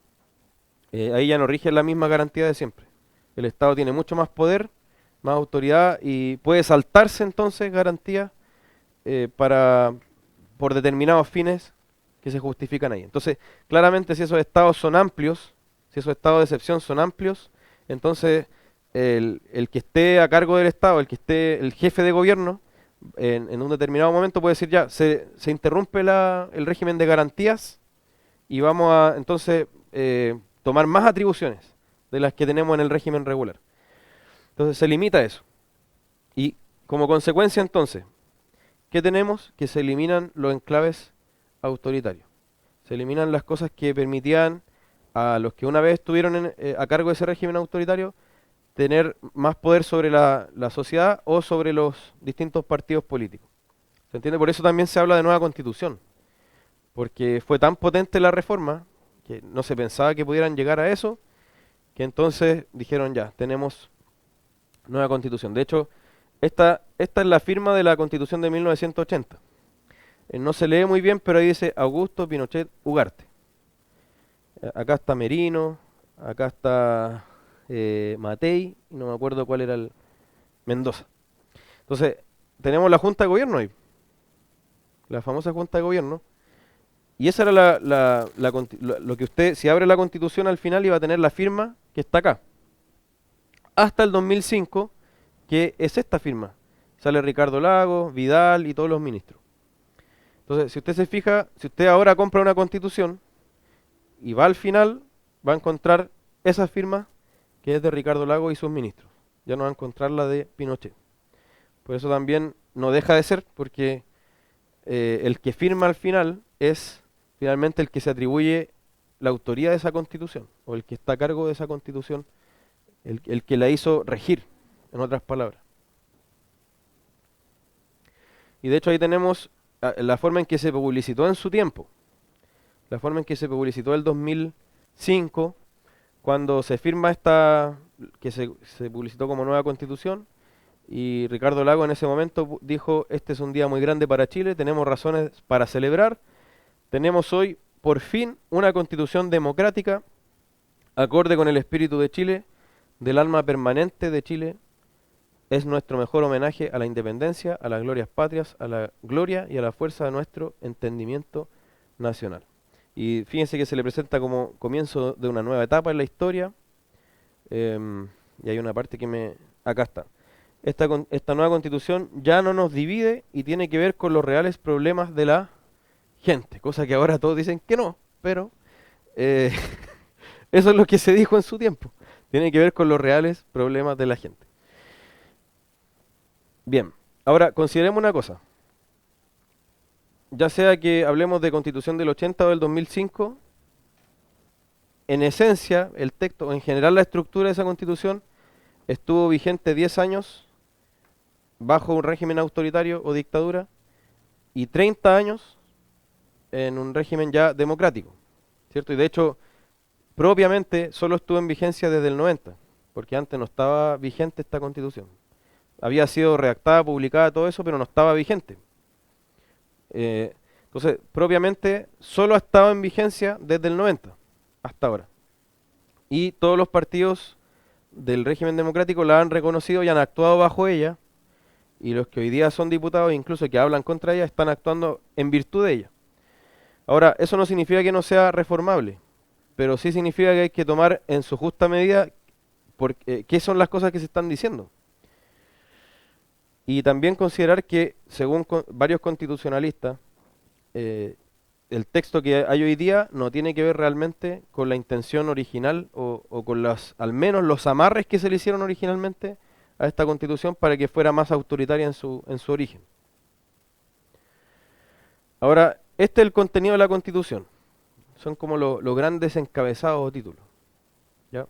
Ahí ya no rige la misma garantía de siempre. El Estado tiene mucho más poder, más autoridad y puede saltarse entonces garantías por determinados fines que se justifican ahí. Entonces, claramente si esos estados son amplios, si esos estados de excepción son amplios, entonces el que esté a cargo del Estado, el que esté el jefe de gobierno, en un determinado momento puede decir ya, se interrumpe el régimen de garantías y vamos a entonces tomar más atribuciones de las que tenemos en el régimen regular. Entonces se limita eso. Y como consecuencia entonces, ¿qué tenemos? Que se eliminan los enclaves autoritarios. Se eliminan las cosas que permitían a los que una vez estuvieron a cargo de ese régimen autoritario tener más poder sobre la sociedad o sobre los distintos partidos políticos. ¿Se entiende? Por eso también se habla de nueva constitución, porque fue tan potente la reforma que no se pensaba que pudieran llegar a eso, que entonces dijeron ya, tenemos nueva constitución. De hecho, esta es la firma de la constitución de 1980. No se lee muy bien, pero ahí dice Augusto Pinochet Ugarte. Acá está Merino, acá está Matei, y no me acuerdo cuál era el Mendoza. Entonces, tenemos la Junta de Gobierno ahí, la famosa Junta de Gobierno, y esa era lo que usted, si abre la Constitución al final, iba a tener la firma que está acá. Hasta el 2005, que es esta firma. Sale Ricardo Lagos, Vidal y todos los ministros. Entonces, si usted se fija, si usted ahora compra una Constitución y va al final, va a encontrar esa firma que es de Ricardo Lagos y sus ministros. Ya no va a encontrar la de Pinochet. Por eso también no deja de ser, porque el que firma al final es finalmente el que se atribuye la autoría de esa Constitución, o el que está a cargo de esa Constitución, el que la hizo regir, en otras palabras. Y de hecho ahí tenemos la forma en que se publicitó en su tiempo. La forma en que se publicitó el 2005, cuando se firma que se publicitó como nueva constitución, y Ricardo Lagos en ese momento dijo, este es un día muy grande para Chile, tenemos razones para celebrar, tenemos hoy por fin una constitución democrática, acorde con el espíritu de Chile, del alma permanente de Chile, es nuestro mejor homenaje a la independencia, a las glorias patrias, a la gloria y a la fuerza de nuestro entendimiento nacional. Y fíjense que se le presenta como comienzo de una nueva etapa en la historia. Y hay una parte acá está. Esta nueva constitución ya no nos divide y tiene que ver con los reales problemas de la gente. Cosa que ahora todos dicen que no, pero eso es lo que se dijo en su tiempo. Tiene que ver con los reales problemas de la gente. Bien, ahora consideremos una cosa. Ya sea que hablemos de constitución del 80 o del 2005, en esencia, el texto, o en general la estructura de esa constitución, estuvo vigente 10 años bajo un régimen autoritario o dictadura y 30 años en un régimen ya democrático, ¿cierto? Y de hecho, propiamente solo estuvo en vigencia desde el 90, porque antes no estaba vigente esta constitución. Había sido redactada, publicada, todo eso, pero no estaba vigente. Entonces, propiamente solo ha estado en vigencia desde el 90 hasta ahora. Y todos los partidos del régimen democrático la han reconocido y han actuado bajo ella, y los que hoy día son diputados, incluso que hablan contra ella, están actuando en virtud de ella. Ahora, eso no significa que no sea reformable, pero sí significa que hay que tomar en su justa medida qué son las cosas que se están diciendo. Y también considerar que, según varios constitucionalistas, el texto que hay hoy día no tiene que ver realmente con la intención original o con al menos los amarres que se le hicieron originalmente a esta constitución para que fuera más autoritaria en su origen. Ahora, este es el contenido de la constitución. Son como los grandes encabezados o títulos. ¿Ya?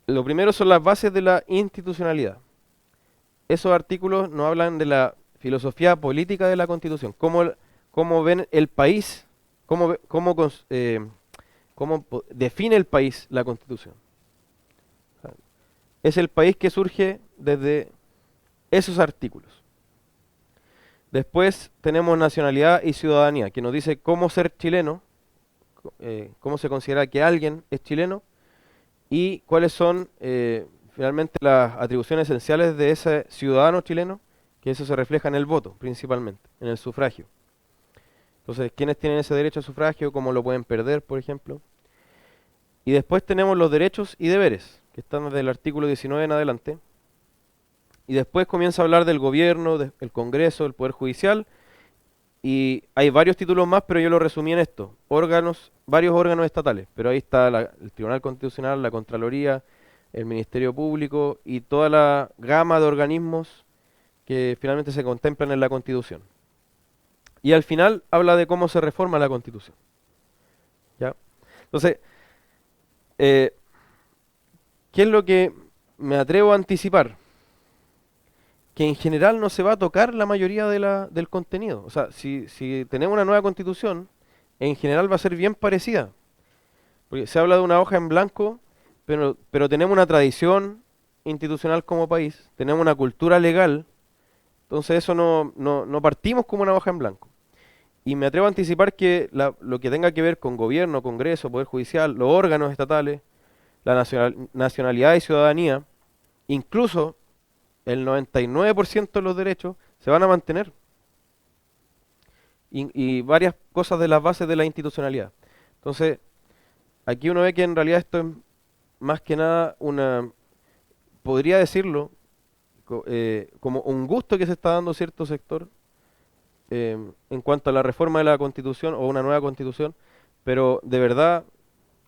Lo primero son las bases de la institucionalidad. Esos artículos nos hablan de la filosofía política de la Constitución, cómo ven el país, cómo define el país la Constitución. Es el país que surge desde esos artículos. Después tenemos nacionalidad y ciudadanía, que nos dice cómo ser chileno, cómo se considera que alguien es chileno y cuáles son finalmente las atribuciones esenciales de ese ciudadano chileno, que eso se refleja en el voto principalmente, en el sufragio. Entonces, ¿quiénes tienen ese derecho a sufragio? ¿Cómo lo pueden perder, por ejemplo? Y después tenemos los derechos y deberes, que están desde el artículo 19 en adelante. Y después comienza a hablar del gobierno, del Congreso, del Poder Judicial. Y hay varios títulos más, pero yo lo resumí en esto. Varios órganos estatales. Pero ahí está el Tribunal Constitucional, la Contraloría, el Ministerio Público y toda la gama de organismos que finalmente se contemplan en la Constitución. Y al final habla de cómo se reforma la Constitución. ¿Ya? Entonces, ¿qué es lo que me atrevo a anticipar? Que en general no se va a tocar la mayoría del contenido. O sea, si tenemos una nueva Constitución, en general va a ser bien parecida. Porque se habla de una hoja en blanco, pero tenemos una tradición institucional como país, tenemos una cultura legal, entonces eso no partimos como una hoja en blanco. Y me atrevo a anticipar que lo que tenga que ver con gobierno, Congreso, Poder Judicial, los órganos estatales, la nacionalidad y ciudadanía, incluso el 99% de los derechos se van a mantener. Y varias cosas de las bases de la institucionalidad. Entonces, aquí uno ve que en realidad esto es más que nada podría decirlo, como un gusto que se está dando cierto sector en cuanto a la reforma de la Constitución o una nueva Constitución, pero de verdad,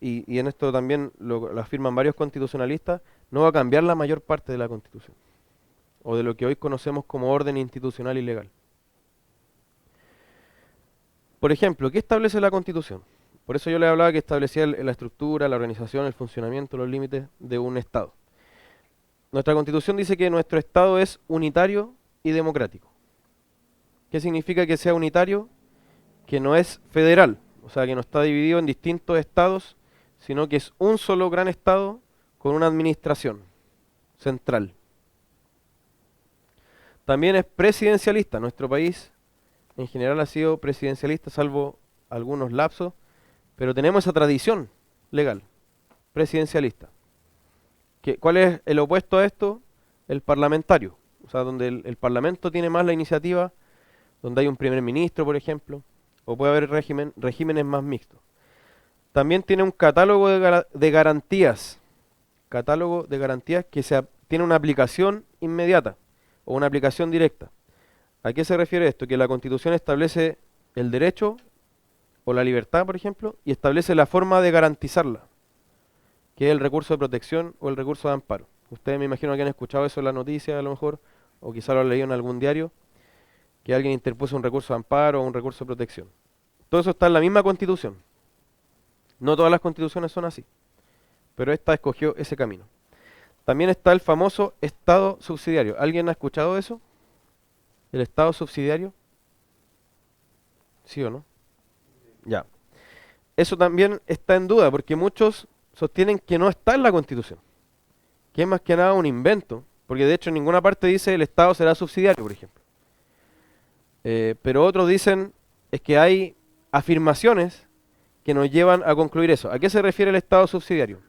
y en esto también lo afirman varios constitucionalistas, no va a cambiar la mayor parte de la Constitución, o de lo que hoy conocemos como orden institucional y legal. Por ejemplo, ¿qué establece la Constitución? Por eso yo le hablaba que establecía la estructura, la organización, el funcionamiento, los límites de un Estado. Nuestra Constitución dice que nuestro Estado es unitario y democrático. ¿Qué significa que sea unitario? Que no es federal, o sea, que no está dividido en distintos estados, sino que es un solo gran Estado con una administración central. También es presidencialista. Nuestro país en general ha sido presidencialista, salvo algunos lapsos, pero tenemos esa tradición legal, presidencialista. ¿Cuál es el opuesto a esto? El parlamentario, o sea, donde el Parlamento tiene más la iniciativa, donde hay un primer ministro, por ejemplo, o puede haber regímenes más mixtos. También tiene un catálogo de garantías que tiene una aplicación inmediata o una aplicación directa. ¿A qué se refiere esto? Que la Constitución establece el derecho o la libertad, por ejemplo, y establece la forma de garantizarla, que es el recurso de protección o el recurso de amparo. Ustedes me imagino que han escuchado eso en la noticia a lo mejor, o quizá lo han leído en algún diario, que alguien interpuso un recurso de amparo o un recurso de protección. Todo eso está en la misma Constitución. No todas las constituciones son así, pero esta escogió ese camino. También está el famoso Estado subsidiario. ¿Alguien ha escuchado eso? ¿El Estado subsidiario? ¿Sí o no? Ya. Eso también está en duda porque muchos sostienen que no está en la Constitución, que es más que nada un invento, porque de hecho en ninguna parte dice el Estado será subsidiario, por ejemplo. Pero otros dicen es que hay afirmaciones que nos llevan a concluir eso. ¿A qué se refiere el Estado subsidiario?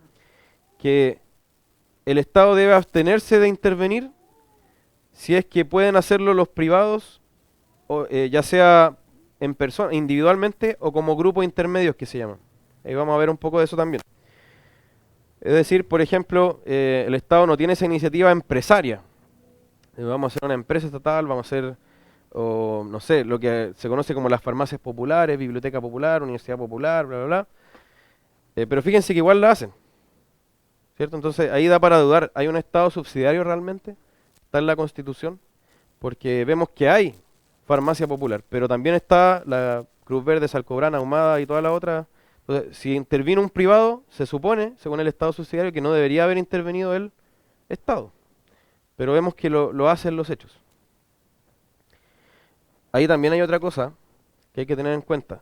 Que el Estado debe abstenerse de intervenir si es que pueden hacerlo los privados, ya sea en persona, individualmente o como grupos intermedios que se llaman. Ahí vamos a ver un poco de eso también. Es decir, por ejemplo, el Estado no tiene esa iniciativa empresaria. Vamos a hacer una empresa estatal, vamos a hacer, o no sé, lo que se conoce como las farmacias populares, biblioteca popular, universidad popular, bla, bla, bla. Pero fíjense que igual la hacen, ¿cierto? Entonces ahí da para dudar, ¿hay un Estado subsidiario realmente? ¿Está en la Constitución? Porque vemos que hay farmacia popular, pero también está la Cruz Verde, Salcobrana, Ahumada y toda la otra. Entonces, si intervino un privado, se supone, según el Estado subsidiario, que no debería haber intervenido el Estado. Pero vemos que lo hacen los hechos. Ahí también hay otra cosa que hay que tener en cuenta,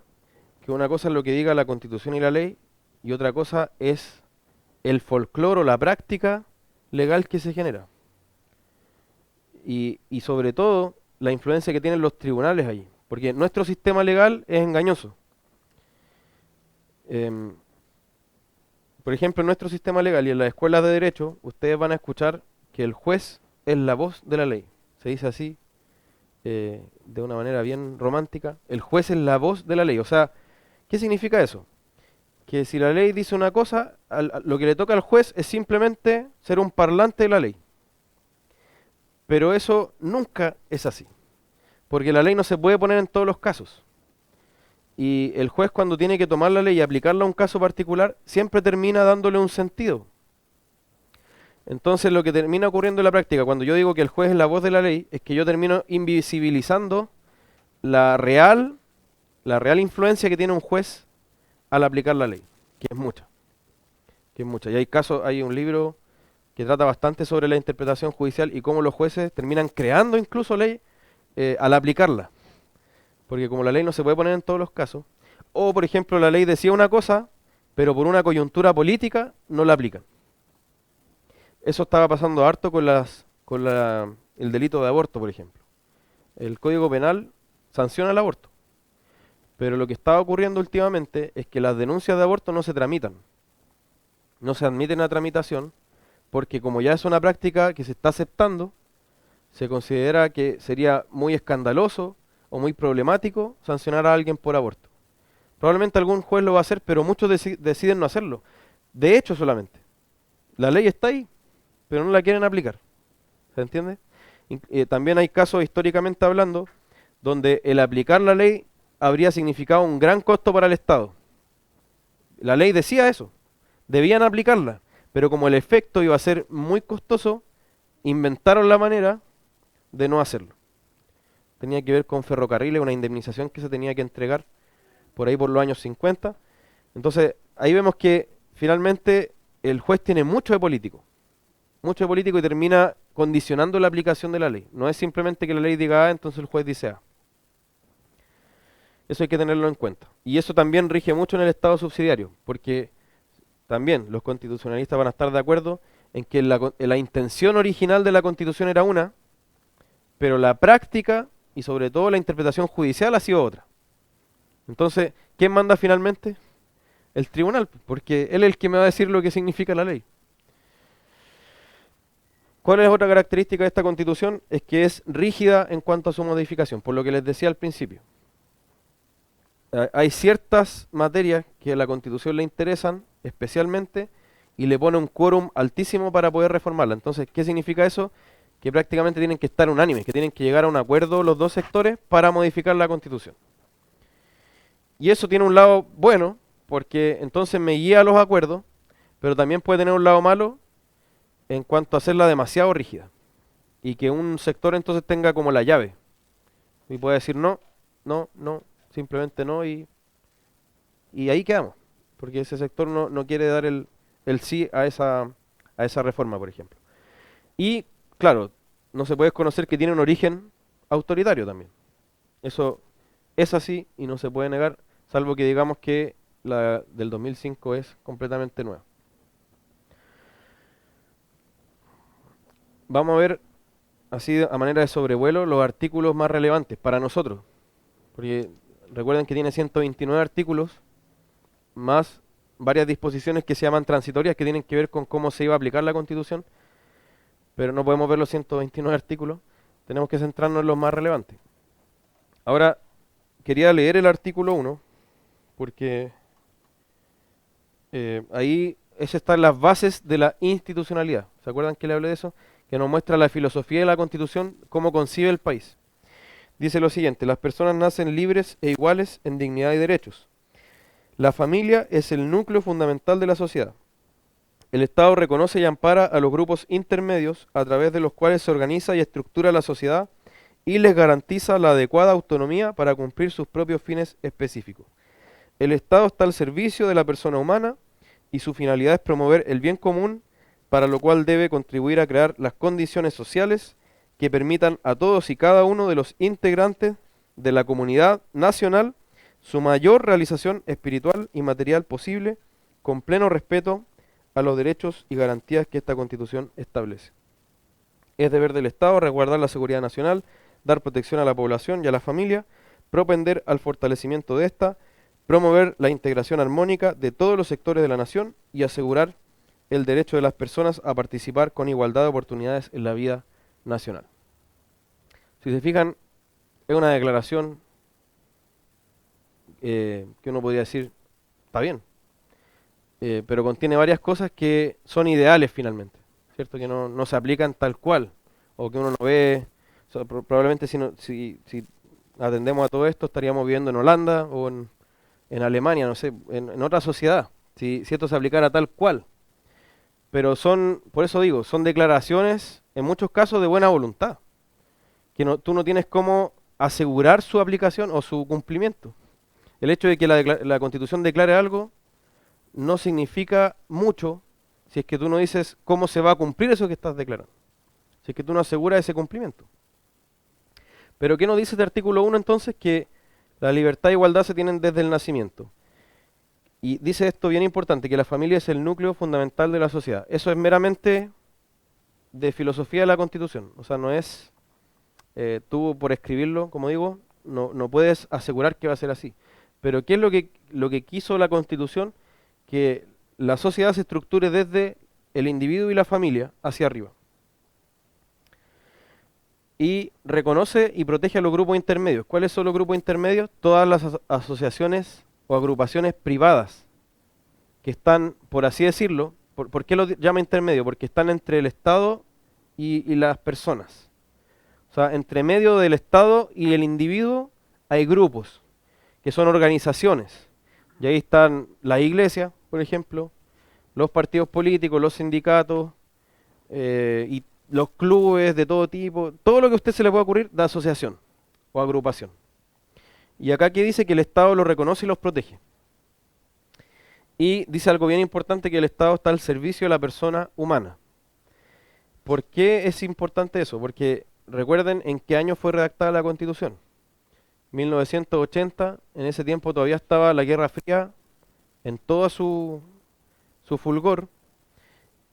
que una cosa es lo que diga la Constitución y la ley, y otra cosa es el folclore o la práctica legal que se genera. Y sobre todo, la influencia que tienen los tribunales allí. Porque nuestro sistema legal es engañoso. Em, por ejemplo, en nuestro sistema legal y en las escuelas de derecho, ustedes van a escuchar que el juez es la voz de la ley. Se dice así, de una manera bien romántica. El juez es la voz de la ley. O sea, ¿qué significa eso? Que si la ley dice una cosa, lo que le toca al juez es simplemente ser un parlante de la ley. Pero eso nunca es así. Porque la ley no se puede poner en todos los casos. Y el juez cuando tiene que tomar la ley y aplicarla a un caso particular, siempre termina dándole un sentido. Entonces lo que termina ocurriendo en la práctica, cuando yo digo que el juez es la voz de la ley, es que yo termino invisibilizando la real, la real influencia que tiene un juez al aplicar la ley, que es mucha. Que es mucha. Y hay casos, hay un libro que trata bastante sobre la interpretación judicial y cómo los jueces terminan creando incluso ley al aplicarla. Porque como la ley no se puede poner en todos los casos, o por ejemplo la ley decía una cosa, pero por una coyuntura política no la aplican. Eso estaba pasando harto con el delito de aborto, por ejemplo. El Código Penal sanciona el aborto, pero lo que estaba ocurriendo últimamente es que las denuncias de aborto no se tramitan, no se admiten a tramitación, porque como ya es una práctica que se está aceptando, se considera que sería muy escandaloso o muy problemático sancionar a alguien por aborto. Probablemente algún juez lo va a hacer, pero muchos deciden no hacerlo. De hecho, solamente. La ley está ahí, pero no la quieren aplicar. ¿Se entiende? También hay casos históricamente hablando donde el aplicar la ley habría significado un gran costo para el Estado. La ley decía eso, debían aplicarla, pero como el efecto iba a ser muy costoso, inventaron la manera de no hacerlo. Tenía que ver con ferrocarriles, una indemnización que se tenía que entregar por ahí por los años 50. Entonces, ahí vemos que finalmente el juez tiene mucho de político y termina condicionando la aplicación de la ley. No es simplemente que la ley diga A, entonces el juez dice A. Eso hay que tenerlo en cuenta. Y eso también rige mucho en el Estado subsidiario, porque también los constitucionalistas van a estar de acuerdo en que la intención original de la Constitución era una, pero la práctica y sobre todo la interpretación judicial ha sido otra. Entonces, ¿quién manda finalmente? El tribunal, porque él es el que me va a decir lo que significa la ley. ¿Cuál es otra característica de esta Constitución? Es que es rígida en cuanto a su modificación, por lo que les decía al principio. Hay ciertas materias que a la Constitución le interesan especialmente y le pone un quórum altísimo para poder reformarla. Entonces, ¿qué significa eso? Que prácticamente tienen que estar unánimes, que tienen que llegar a un acuerdo los dos sectores para modificar la Constitución. Y eso tiene un lado bueno, porque entonces me guía a los acuerdos, pero también puede tener un lado malo en cuanto a hacerla demasiado rígida. Y que un sector entonces tenga como la llave. Y puede decir no, no, no, simplemente no, y ahí quedamos. Porque ese sector no quiere dar el sí a esa reforma, por ejemplo. Y, claro, no se puede desconocer que tiene un origen autoritario también. Eso es así y no se puede negar, salvo que digamos que la del 2005 es completamente nueva. Vamos a ver, así a manera de sobrevuelo, los artículos más relevantes para nosotros. Porque recuerden que tiene 129 artículos, más varias disposiciones que se llaman transitorias, que tienen que ver con cómo se iba a aplicar la Constitución, pero no podemos ver los 129 artículos, tenemos que centrarnos en los más relevantes. Ahora, quería leer el artículo 1, porque ahí están las bases de la institucionalidad. ¿Se acuerdan que le hablé de eso? Que nos muestra la filosofía de la Constitución, cómo concibe el país. Dice lo siguiente: las personas nacen libres e iguales en dignidad y derechos. La familia es el núcleo fundamental de la sociedad. El Estado reconoce y ampara a los grupos intermedios a través de los cuales se organiza y estructura la sociedad y les garantiza la adecuada autonomía para cumplir sus propios fines específicos. El Estado está al servicio de la persona humana y su finalidad es promover el bien común, para lo cual debe contribuir a crear las condiciones sociales que permitan a todos y cada uno de los integrantes de la comunidad nacional su mayor realización espiritual y material posible, con pleno respeto a los derechos y garantías que esta Constitución establece. Es deber del Estado resguardar la seguridad nacional, dar protección a la población y a la familia, propender al fortalecimiento de esta, promover la integración armónica de todos los sectores de la nación y asegurar el derecho de las personas a participar con igualdad de oportunidades en la vida nacional. Si se fijan, es una declaración que uno podría decir, está bien, pero contiene varias cosas que son ideales finalmente, ¿cierto? Que no se aplican tal cual, o que uno no ve, o sea, probablemente si atendemos a todo esto estaríamos viviendo en Holanda o en Alemania, no sé, en otra sociedad, si esto se aplicara tal cual. Pero por eso digo, son declaraciones en muchos casos de buena voluntad, que tú no tienes cómo asegurar su aplicación o su cumplimiento. El hecho de que la Constitución declare algo no significa mucho si es que tú no dices cómo se va a cumplir eso que estás declarando, si es que tú no aseguras ese cumplimiento. Pero ¿qué nos dice este artículo 1 entonces? Que la libertad e igualdad se tienen desde el nacimiento. Y dice esto bien importante, que la familia es el núcleo fundamental de la sociedad. Eso es meramente de filosofía de la Constitución. O sea, no es tú por escribirlo, como digo, no puedes asegurar que va a ser así. Pero ¿qué es lo que quiso la Constitución? Que la sociedad se estructure desde el individuo y la familia hacia arriba. Y reconoce y protege a los grupos intermedios. ¿Cuáles son los grupos intermedios? Todas las asociaciones o agrupaciones privadas que están, por así decirlo, ¿por qué lo llama intermedio? Porque están entre el Estado y las personas. O sea, entre medio del Estado y el individuo hay grupos, que son organizaciones. Y ahí están la iglesia, por ejemplo, los partidos políticos, los sindicatos y los clubes de todo tipo, todo lo que a usted se le pueda ocurrir de asociación o agrupación. Y acá aquí dice que el Estado los reconoce y los protege. Y dice algo bien importante, que el Estado está al servicio de la persona humana. ¿Por qué es importante eso? Porque recuerden en qué año fue redactada la Constitución. 1980, en ese tiempo todavía estaba la Guerra Fría en toda su fulgor,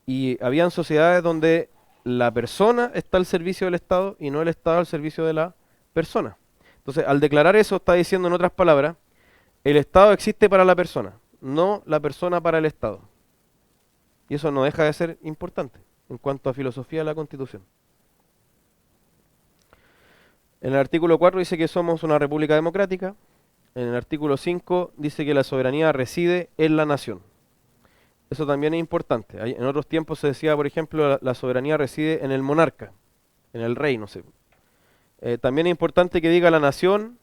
y habían sociedades donde la persona está al servicio del Estado y no el Estado al servicio de la persona. Entonces, al declarar eso, está diciendo en otras palabras, el Estado existe para la persona, no la persona para el Estado. Y eso no deja de ser importante en cuanto a filosofía de la Constitución. En el artículo 4 dice que somos una república democrática. En el artículo 5 dice que la soberanía reside en la nación. Eso también es importante. En otros tiempos se decía, por ejemplo, la soberanía reside en el monarca, en el rey, no sé. También es importante que diga la nación,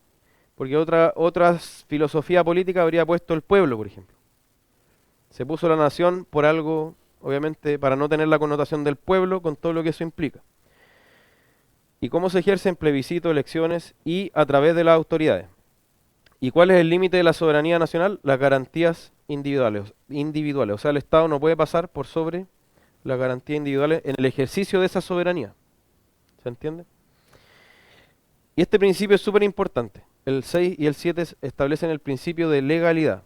porque otra filosofía política habría puesto el pueblo, por ejemplo. Se puso la nación por algo, obviamente, para no tener la connotación del pueblo con todo lo que eso implica. ¿Y cómo se ejercen plebiscitos, elecciones y a través de las autoridades? ¿Y cuál es el límite de la soberanía nacional? Las garantías individuales. O sea, el Estado no puede pasar por sobre las garantías individuales en el ejercicio de esa soberanía. ¿Se entiende? Y este principio es súper importante. El 6 y el 7 establecen el principio de legalidad.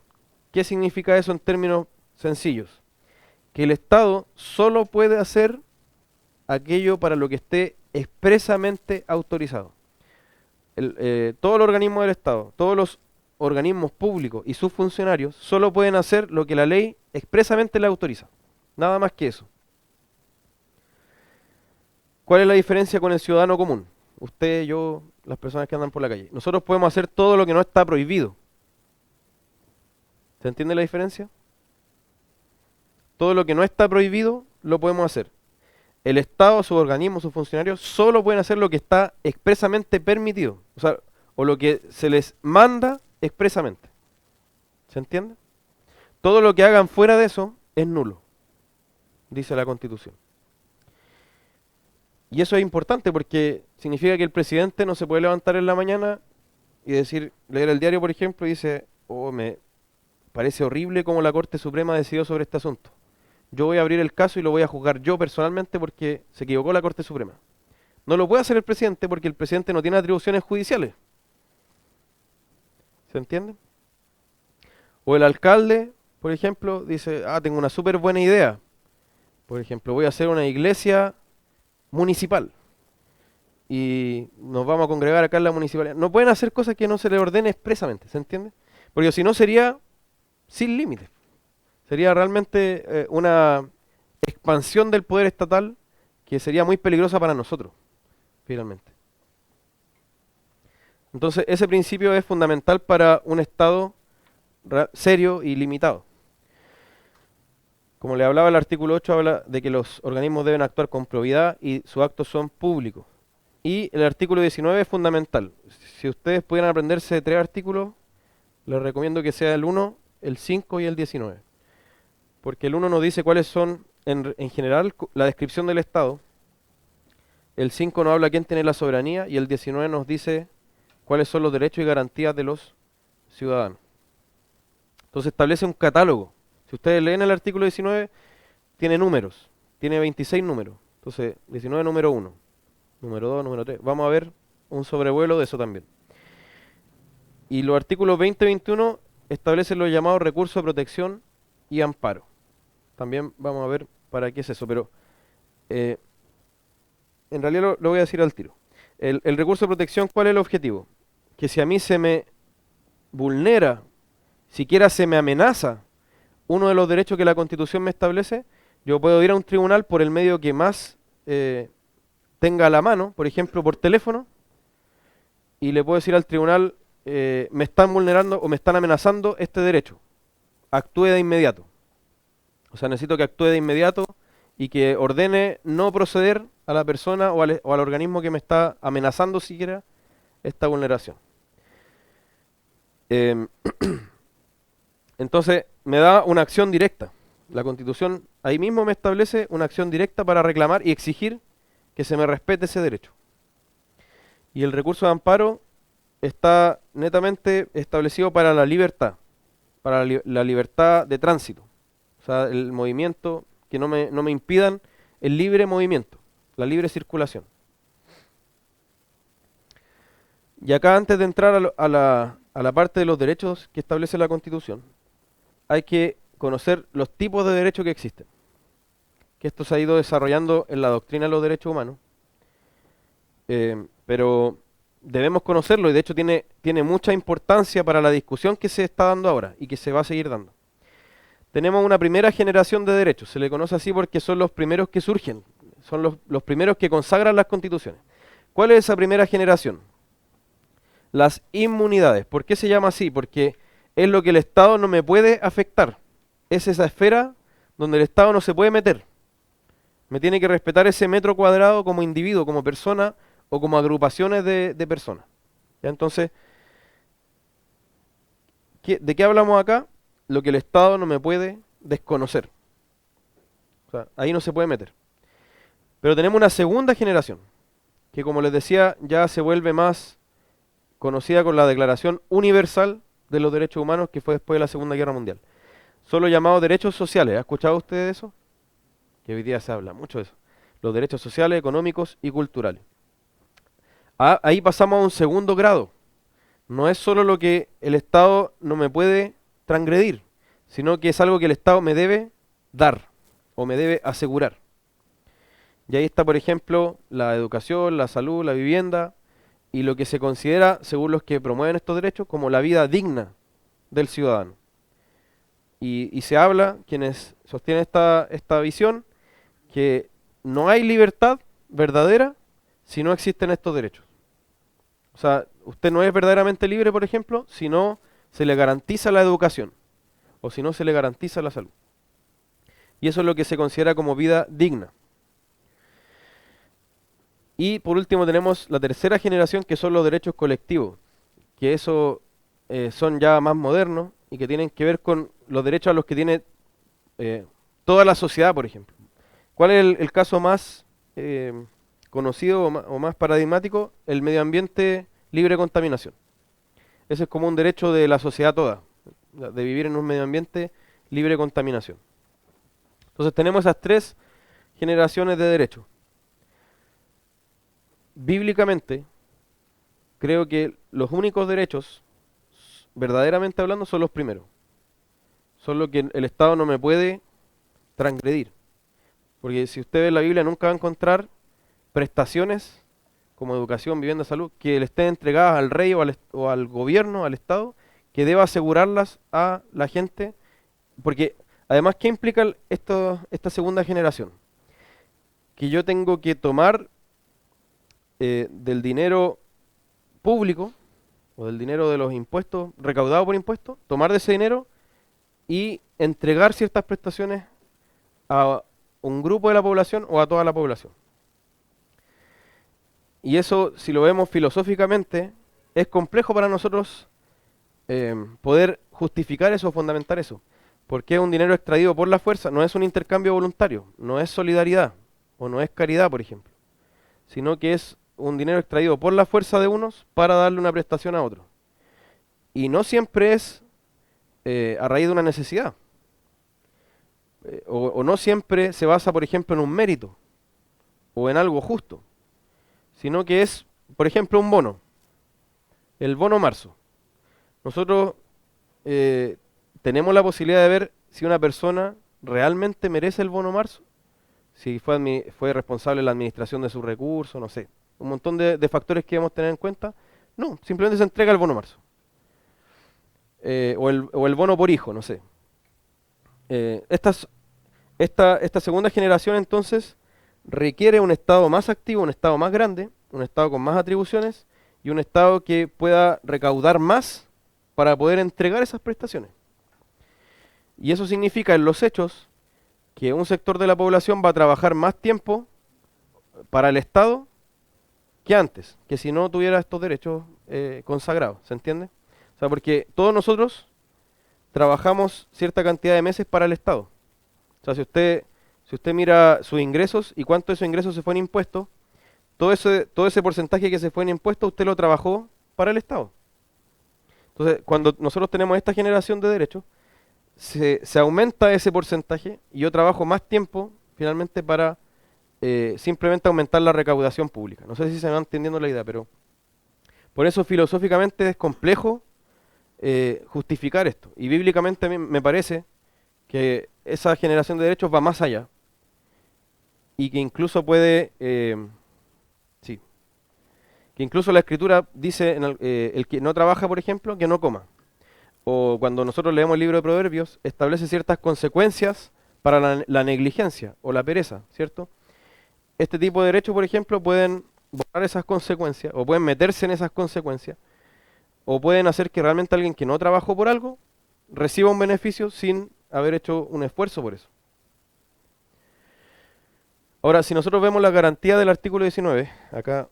¿Qué significa eso en términos sencillos? Que el Estado solo puede hacer aquello para lo que esté expresamente autorizado. Todos los organismos del Estado, todos los organismos públicos y sus funcionarios solo pueden hacer lo que la ley expresamente le autoriza. Nada más que eso. ¿Cuál es la diferencia con el ciudadano común? Usted, yo, las personas que andan por la calle. Nosotros podemos hacer todo lo que no está prohibido. ¿Se entiende la diferencia? Todo lo que no está prohibido lo podemos hacer. El Estado, sus organismos, sus funcionarios solo pueden hacer lo que está expresamente permitido. O sea, o lo que se les manda expresamente. ¿Se entiende? Todo lo que hagan fuera de eso es nulo, dice la Constitución. Y eso es importante porque significa que el presidente no se puede levantar en la mañana y decir, leer el diario, por ejemplo, y dice, oh, me parece horrible cómo la Corte Suprema decidió sobre este asunto. Yo voy a abrir el caso y lo voy a juzgar yo personalmente porque se equivocó la Corte Suprema. No lo puede hacer el presidente porque el presidente no tiene atribuciones judiciales. ¿Se entiende? O el alcalde, por ejemplo, dice, tengo una súper buena idea. Por ejemplo, voy a hacer una iglesia municipal y nos vamos a congregar acá en la municipalidad. No pueden hacer cosas que no se les ordene expresamente, ¿se entiende? Porque si no sería sin límites. Sería realmente una expansión del poder estatal que sería muy peligrosa para nosotros, finalmente. Entonces, ese principio es fundamental para un Estado serio y limitado. Como le hablaba, el artículo 8 habla de que los organismos deben actuar con probidad y sus actos son públicos. Y el artículo 19 es fundamental. Si ustedes pudieran aprenderse 3 artículos, les recomiendo que sea el 1, el 5 y el 19. Porque el 1 nos dice cuáles son, en general, la descripción del Estado. El 5 nos habla quién tiene la soberanía y el 19 nos dice cuáles son los derechos y garantías de los ciudadanos. Entonces establece un catálogo. Si ustedes leen el artículo 19, tiene números, tiene 26 números. Entonces, 19 número 1, número 2, número 3. Vamos a ver un sobrevuelo de eso también. Y los artículos 20 y 21 establecen los llamados recursos de protección y amparo. También vamos a ver para qué es eso, pero en realidad lo voy a decir al tiro. El recurso de protección, ¿cuál es el objetivo? Que si a mí se me vulnera, siquiera se me amenaza uno de los derechos que la Constitución me establece, yo puedo ir a un tribunal por el medio que más tenga a la mano, por ejemplo por teléfono, y le puedo decir al tribunal, me están vulnerando o me están amenazando este derecho. Actúe de inmediato. O sea, necesito que actúe de inmediato y que ordene no proceder a la persona o al organismo que me está amenazando siquiera esta vulneración. Entonces, me da una acción directa. La Constitución ahí mismo me establece una acción directa para reclamar y exigir que se me respete ese derecho. Y el recurso de amparo está netamente establecido para la libertad, para la libertad de tránsito. O sea, el movimiento, que no me impidan el libre movimiento, la libre circulación. Y acá, antes de entrar a la parte de los derechos que establece la Constitución, hay que conocer los tipos de derechos que existen. Que esto se ha ido desarrollando en la doctrina de los derechos humanos. Pero debemos conocerlo y de hecho tiene mucha importancia para la discusión que se está dando ahora y que se va a seguir dando. Tenemos una primera generación de derechos, se le conoce así porque son los primeros que surgen, son los primeros que consagran las constituciones. ¿Cuál es esa primera generación? Las inmunidades. ¿Por qué se llama así? Porque es lo que el Estado no me puede afectar. Es esa esfera donde el Estado no se puede meter. Me tiene que respetar ese metro cuadrado como individuo, como persona o como agrupaciones de personas. ¿Ya? Entonces, ¿de qué hablamos acá? Lo que el Estado no me puede desconocer. O sea, ahí no se puede meter. Pero tenemos una segunda generación, que como les decía, ya se vuelve más conocida con la Declaración Universal de los Derechos Humanos, que fue después de la Segunda Guerra Mundial. Son los llamados derechos sociales. ¿Ha escuchado usted de eso? que hoy día se habla mucho de eso. Los derechos sociales, económicos y culturales. Ahí pasamos a un segundo grado. No es solo lo que el Estado no me puede transgredir, sino que es algo que el Estado me debe dar o me debe asegurar. Y ahí está, por ejemplo, la educación, la salud, la vivienda y lo que se considera, según los que promueven estos derechos, como la vida digna del ciudadano. Y se habla, quienes sostienen esta visión, que no hay libertad verdadera si no existen estos derechos. O sea, usted no es verdaderamente libre, por ejemplo, si no se le garantiza la educación o si no se le garantiza la salud. Y eso es lo que se considera como vida digna. Y por último tenemos la tercera generación, que son los derechos colectivos, que eso son ya más modernos y que tienen que ver con los derechos a los que tiene toda la sociedad, por ejemplo. ¿Cuál es el caso más conocido o más paradigmático? El medio ambiente libre de contaminación. Ese es como un derecho de la sociedad toda, de vivir en un medio ambiente libre de contaminación. Entonces tenemos esas tres generaciones de derechos. Bíblicamente, creo que los únicos derechos, verdaderamente hablando, son los primeros. Son los que el Estado no me puede transgredir. Porque si usted ve la Biblia, nunca va a encontrar prestaciones como educación, vivienda, salud, que le estén entregadas al rey o al gobierno, al Estado, que deba asegurarlas a la gente. Porque además, ¿qué implica esta segunda generación? Que yo tengo que tomar del dinero público o del dinero de los impuestos, recaudado por impuestos, tomar de ese dinero y entregar ciertas prestaciones a un grupo de la población o a toda la población. Y eso, si lo vemos filosóficamente, es complejo para nosotros poder justificar eso o fundamentar eso. Porque es un dinero extraído por la fuerza, no es un intercambio voluntario, no es solidaridad o no es caridad, por ejemplo, sino que es un dinero extraído por la fuerza de unos para darle una prestación a otros. Y no siempre es a raíz de una necesidad. O no siempre se basa, por ejemplo, en un mérito o en algo justo, sino que es, por ejemplo, un bono, el bono marzo. Nosotros tenemos la posibilidad de ver si una persona realmente merece el bono marzo, si fue responsable de la administración de sus recursos, no sé, un montón de factores que debemos tener en cuenta. No, simplemente se entrega el bono marzo. O el bono por hijo, no sé. Esta segunda generación entonces requiere un Estado más activo, un Estado más grande, un Estado con más atribuciones y un Estado que pueda recaudar más para poder entregar esas prestaciones. Y eso significa en los hechos que un sector de la población va a trabajar más tiempo para el Estado que antes, que si no tuviera estos derechos consagrados, ¿se entiende? O sea, porque todos nosotros trabajamos cierta cantidad de meses para el Estado. O sea, si usted mira sus ingresos y cuánto de esos ingresos se fue en impuestos, todo ese porcentaje que se fue en impuestos, usted lo trabajó para el Estado. Entonces, cuando nosotros tenemos esta generación de derechos, se aumenta ese porcentaje y yo trabajo más tiempo finalmente para simplemente aumentar la recaudación pública. No sé si se va entendiendo la idea, pero por eso filosóficamente es complejo justificar esto. Y bíblicamente a mí me parece que esa generación de derechos va más allá y que incluso puede, que incluso la Escritura dice, el que no trabaja, por ejemplo, que no coma. O cuando nosotros leemos el libro de Proverbios, establece ciertas consecuencias para la negligencia o la pereza, ¿cierto? Este tipo de derechos, por ejemplo, pueden borrar esas consecuencias o pueden meterse en esas consecuencias o pueden hacer que realmente alguien que no trabajó por algo reciba un beneficio sin haber hecho un esfuerzo por eso. Ahora, si nosotros vemos la garantía del artículo 19, acá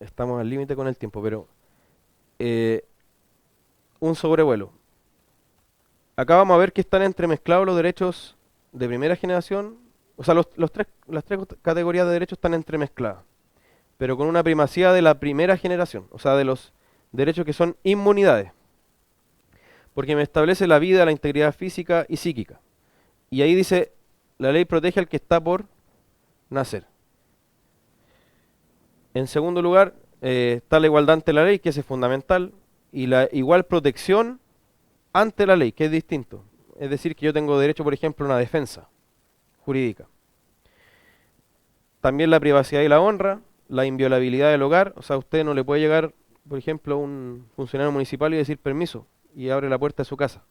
estamos al límite con el tiempo, pero un sobrevuelo. Acá vamos a ver que están entremezclados los derechos de primera generación, o sea, las tres categorías de derechos están entremezcladas, pero con una primacía de la primera generación, o sea, de los derechos que son inmunidades, porque me establece la vida, la integridad física y psíquica. Y ahí dice la ley protege al que está por nacer. En segundo lugar, está la igualdad ante la ley, que es fundamental, y la igual protección ante la ley, que es distinto. Es decir, que yo tengo derecho, por ejemplo, a una defensa jurídica. También la privacidad y la honra, la inviolabilidad del hogar. O sea, usted no le puede llegar, por ejemplo, a un funcionario municipal y decir permiso y abre la puerta de su casa.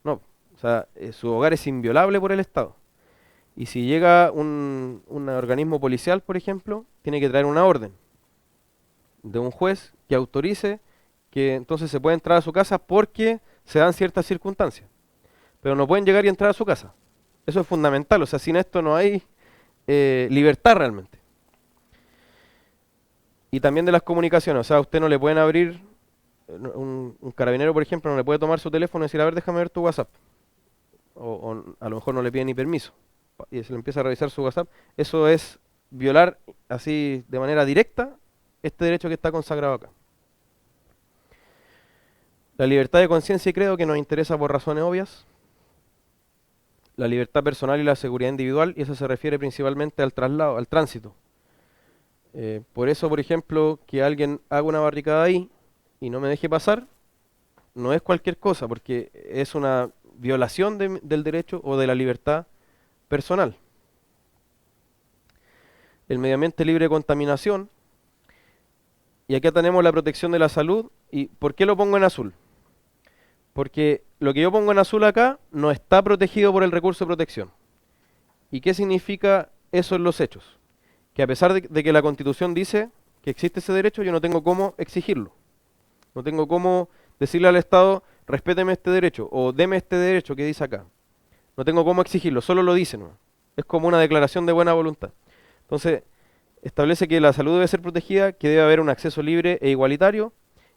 No, o sea, su hogar es inviolable por el Estado. Y si llega un organismo policial, por ejemplo, tiene que traer una orden de un juez que autorice que entonces se puede entrar a su casa porque se dan ciertas circunstancias. Pero no pueden llegar y entrar a su casa. Eso es fundamental, o sea, sin esto no hay libertad realmente. Y también de las comunicaciones, o sea, a usted no le pueden abrir, un carabinero, por ejemplo, no le puede tomar su teléfono y decir, a ver, déjame ver tu WhatsApp. O a lo mejor no le pide ni permiso. Y se le empieza a revisar su WhatsApp. Eso es violar así de manera directa este derecho que está consagrado acá. La libertad de conciencia y credo, que nos interesa por razones obvias. La libertad personal y la seguridad individual, y eso se refiere principalmente al traslado, al tránsito. Por eso, por ejemplo, que alguien haga una barricada ahí y no me deje pasar, no es cualquier cosa, porque es una violación del derecho o de la libertad personal. El medio ambiente libre de contaminación, y acá tenemos la protección de la salud. ¿Y por qué lo pongo en azul? Porque lo que yo pongo en azul acá no está protegido por el recurso de protección. ¿Y qué significa eso en los hechos? Que a pesar de que la Constitución dice que existe ese derecho, yo no tengo cómo exigirlo. No tengo cómo decirle al Estado, respéteme este derecho, o deme este derecho que dice acá. No tengo cómo exigirlo, solo lo dice, ¿no? Es como una declaración de buena voluntad. Entonces, establece que la salud debe ser protegida, que debe haber un acceso libre e igualitario,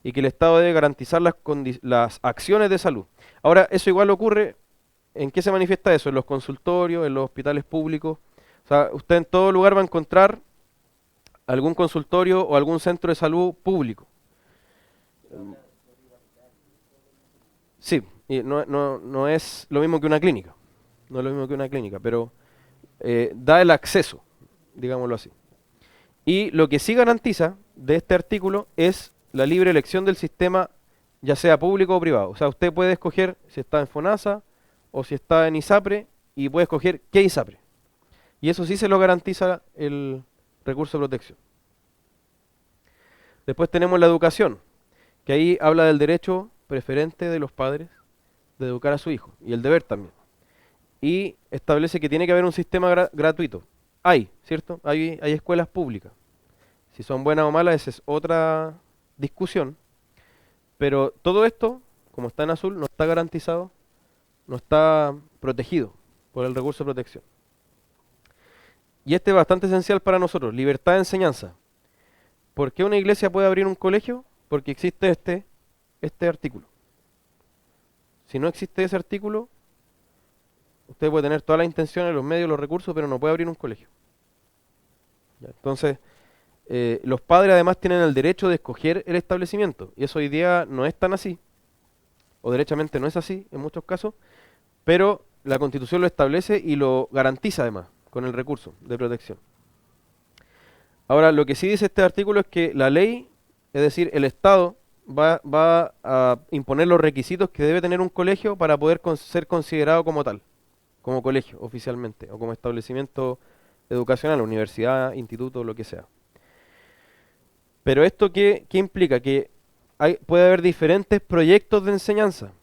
y que el Estado debe garantizar las acciones de salud. Ahora, eso igual ocurre, ¿en qué se manifiesta eso? En los consultorios, en los hospitales públicos. O sea, usted en todo lugar va a encontrar algún consultorio o algún centro de salud público. Sí, y no es lo mismo que una clínica. No es lo mismo que una clínica, pero da el acceso, digámoslo así. Y lo que sí garantiza de este artículo es la libre elección del sistema, ya sea público o privado. O sea, usted puede escoger si está en FONASA o si está en ISAPRE, y puede escoger qué ISAPRE. Y eso sí se lo garantiza el recurso de protección. Después tenemos la educación, que ahí habla del derecho preferente de los padres de educar a su hijo, y el deber también. Y establece que tiene que haber un sistema gratuito. Hay, ¿cierto? Hay escuelas públicas. Si son buenas o malas, esa es otra discusión. Pero todo esto, como está en azul, no está garantizado, no está protegido por el recurso de protección. Y este es bastante esencial para nosotros, libertad de enseñanza. ¿Por qué una iglesia puede abrir un colegio? Porque existe este artículo. Si no existe ese artículo, usted puede tener todas las intenciones, los medios, los recursos, pero no puede abrir un colegio. ¿Ya? Entonces, los padres además tienen el derecho de escoger el establecimiento, y eso hoy día no es tan así, o derechamente no es así en muchos casos, pero la Constitución lo establece y lo garantiza además con el recurso de protección. Ahora, lo que sí dice este artículo es que la ley, es decir, el Estado, va a imponer los requisitos que debe tener un colegio para poder ser considerado como tal, como colegio oficialmente, o como establecimiento educacional, universidad, instituto, lo que sea. Pero esto qué implica? Que puede haber diferentes proyectos de enseñanza.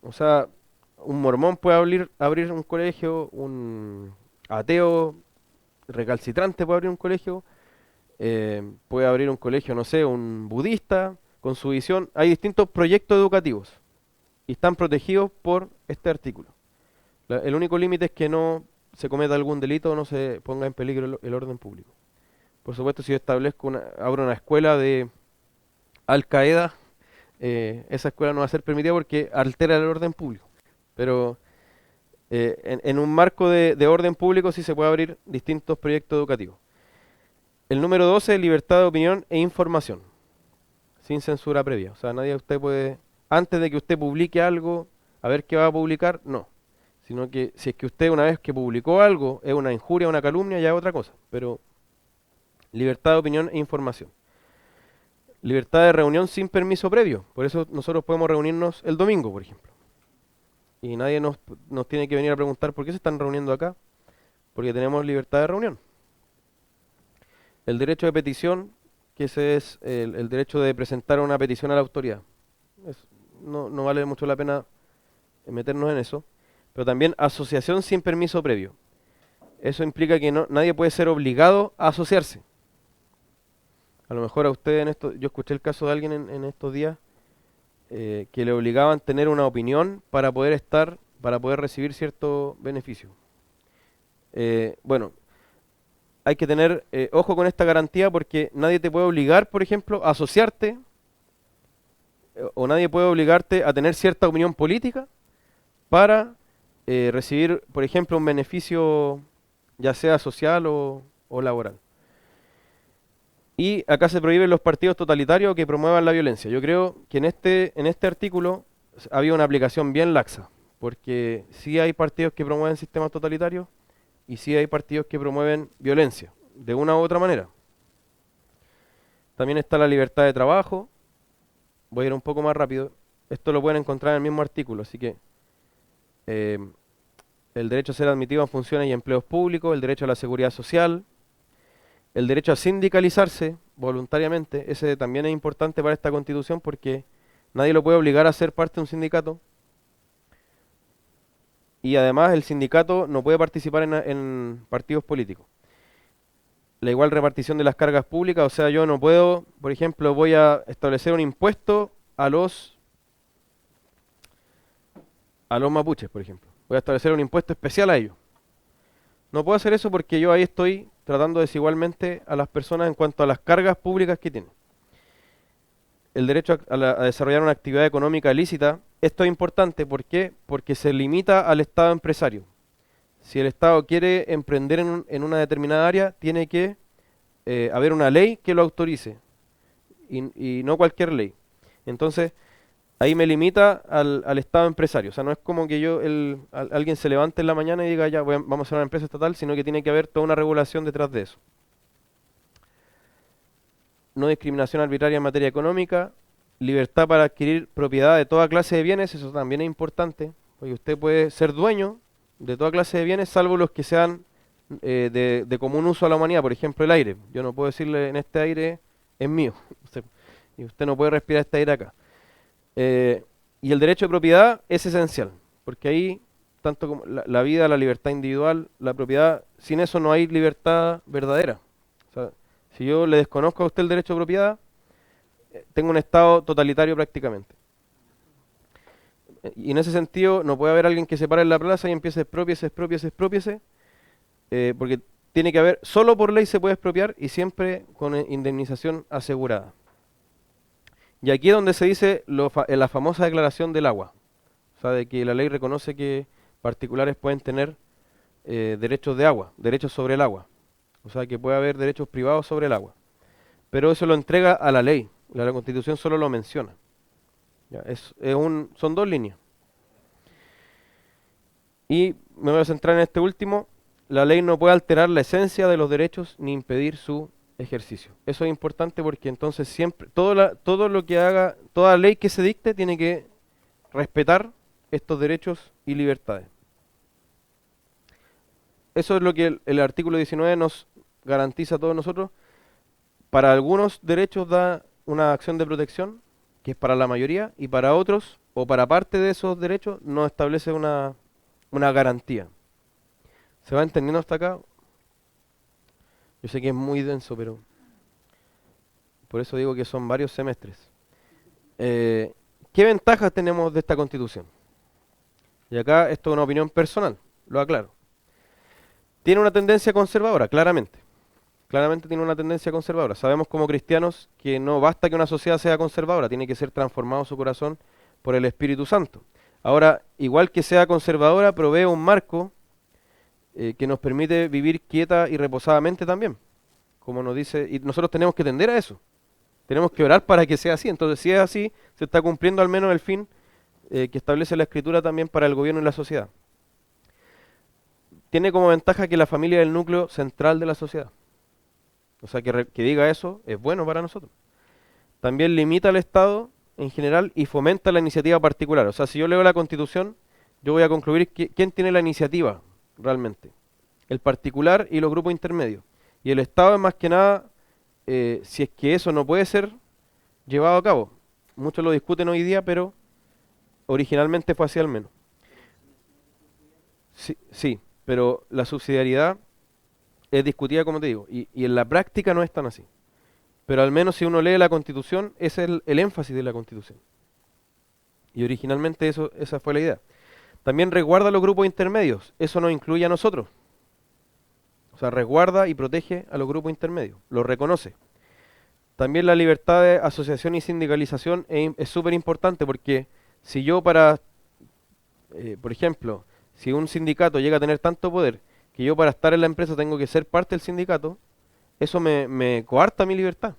O sea, un mormón puede abrir un colegio, un ateo recalcitrante puede abrir un colegio, puede abrir un colegio, no sé, un budista con su visión. Hay distintos proyectos educativos y están protegidos por este artículo. El único límite es que no se cometa algún delito o no se ponga en peligro el orden público. Por supuesto, si yo abro una escuela de Al Qaeda, esa escuela no va a ser permitida porque altera el orden público. Pero en un marco de orden público sí se puede abrir distintos proyectos educativos. El número 12, libertad de opinión e información, sin censura previa. O sea, nadie usted puede, antes de que usted publique algo, a ver qué va a publicar, no. sino que si es que usted una vez que publicó algo es una injuria, una calumnia, ya es otra cosa, pero libertad de opinión e información. Libertad de reunión sin permiso previo, por eso nosotros podemos reunirnos el domingo, por ejemplo. Y nadie nos tiene que venir a preguntar por qué se están reuniendo acá, porque tenemos libertad de reunión. El derecho de petición, que ese es el derecho de presentar una petición a la autoridad. No vale mucho la pena meternos en eso. Pero también asociación sin permiso previo. Eso implica que nadie puede ser obligado a asociarse. A lo mejor a usted yo escuché el caso de alguien en estos días que le obligaban a tener una opinión para poder recibir cierto beneficio. Bueno, hay que tener ojo con esta garantía porque nadie te puede obligar, por ejemplo, a asociarte o nadie puede obligarte a tener cierta opinión política para recibir, por ejemplo, un beneficio ya sea social o laboral. Y acá se prohíben los partidos totalitarios que promuevan la violencia. Yo creo que en este artículo había una aplicación bien laxa, porque sí hay partidos que promueven sistemas totalitarios y sí hay partidos que promueven violencia, de una u otra manera. También está la libertad de trabajo. Voy a ir un poco más rápido. Esto lo pueden encontrar en el mismo artículo, así que el derecho a ser admitido en funciones y empleos públicos, el derecho a la seguridad social, el derecho a sindicalizarse voluntariamente, ese también es importante para esta Constitución porque nadie lo puede obligar a ser parte de un sindicato. Y además el sindicato no puede participar en partidos políticos. La igual repartición de las cargas públicas, o sea, yo no puedo, por ejemplo, voy a establecer un impuesto a los mapuches, por ejemplo. Voy a establecer un impuesto especial a ellos. No puedo hacer eso porque yo ahí estoy tratando desigualmente a las personas en cuanto a las cargas públicas que tienen. El derecho a desarrollar una actividad económica lícita, esto es importante, ¿por qué? Porque se limita al Estado empresario. Si el Estado quiere emprender en una determinada área, tiene que haber una ley que lo autorice, y no cualquier ley. Entonces, ahí me limita al Estado empresario. O sea, no es como que alguien se levante en la mañana y diga, ya, vamos a hacer una empresa estatal, sino que tiene que haber toda una regulación detrás de eso. No discriminación arbitraria en materia económica, libertad para adquirir propiedad de toda clase de bienes, eso también es importante, porque usted puede ser dueño de toda clase de bienes, salvo los que sean de común uso a la humanidad, por ejemplo el aire. Yo no puedo decirle en este aire es mío, y usted no puede respirar este aire acá. Y el derecho de propiedad es esencial, porque ahí, tanto como la vida, la libertad individual, la propiedad, sin eso no hay libertad verdadera. O sea, si yo le desconozco a usted el derecho de propiedad, tengo un estado totalitario prácticamente. Y en ese sentido no puede haber alguien que se pare en la plaza y empiece expropiese, porque tiene que haber, solo por ley se puede expropiar y siempre con indemnización asegurada. Y aquí es donde se dice la famosa declaración del agua. O sea, de que la ley reconoce que particulares pueden tener derechos de agua, derechos sobre el agua. O sea, que puede haber derechos privados sobre el agua. Pero eso lo entrega a la ley. La Constitución solo lo menciona. Ya, son dos líneas. Y me voy a centrar en este último. La ley no puede alterar la esencia de los derechos ni impedir su ejercicio. Eso es importante porque entonces siempre, todo lo que haga, toda ley que se dicte tiene que respetar estos derechos y libertades. Eso es lo que el artículo 19 nos garantiza a todos nosotros. Para algunos derechos da una acción de protección, que es para la mayoría, y para otros, o para parte de esos derechos, no establece una garantía. ¿Se va entendiendo hasta acá? Yo sé que es muy denso, pero por eso digo que son varios semestres. ¿Qué ventajas tenemos de esta Constitución? Y acá esto es una opinión personal, lo aclaro. Tiene una tendencia conservadora, claramente. Claramente tiene una tendencia conservadora. Sabemos como cristianos que no basta que una sociedad sea conservadora, tiene que ser transformado su corazón por el Espíritu Santo. Ahora, igual que sea conservadora, provee un marco que nos permite vivir quieta y reposadamente también, como nos dice, y nosotros tenemos que tender a eso. Tenemos que orar para que sea así. Entonces, si es así, se está cumpliendo al menos el fin que establece la Escritura también para el gobierno y la sociedad. tiene como ventaja que la familia es el núcleo central de la sociedad. O sea, que diga eso es bueno para nosotros. También limita al Estado en general y fomenta la iniciativa particular. O sea, si yo leo la Constitución, yo voy a concluir quién tiene la iniciativa realmente. El particular y los grupos intermedios. Y el Estado es más que nada, si es que eso no puede ser llevado a cabo. Muchos lo discuten hoy día, pero originalmente fue así al menos. Sí, sí, pero la subsidiariedad es discutida, como te digo, y en la práctica no es tan así. Pero al menos si uno lee la Constitución, ese es el énfasis de la Constitución. Y originalmente esa fue la idea. También resguarda los grupos intermedios. Eso nos incluye a nosotros. O sea, resguarda y protege a los grupos intermedios. Los reconoce. También la libertad de asociación y sindicalización es súper importante porque si yo por ejemplo, si un sindicato llega a tener tanto poder que yo para estar en la empresa tengo que ser parte del sindicato, eso me coarta mi libertad.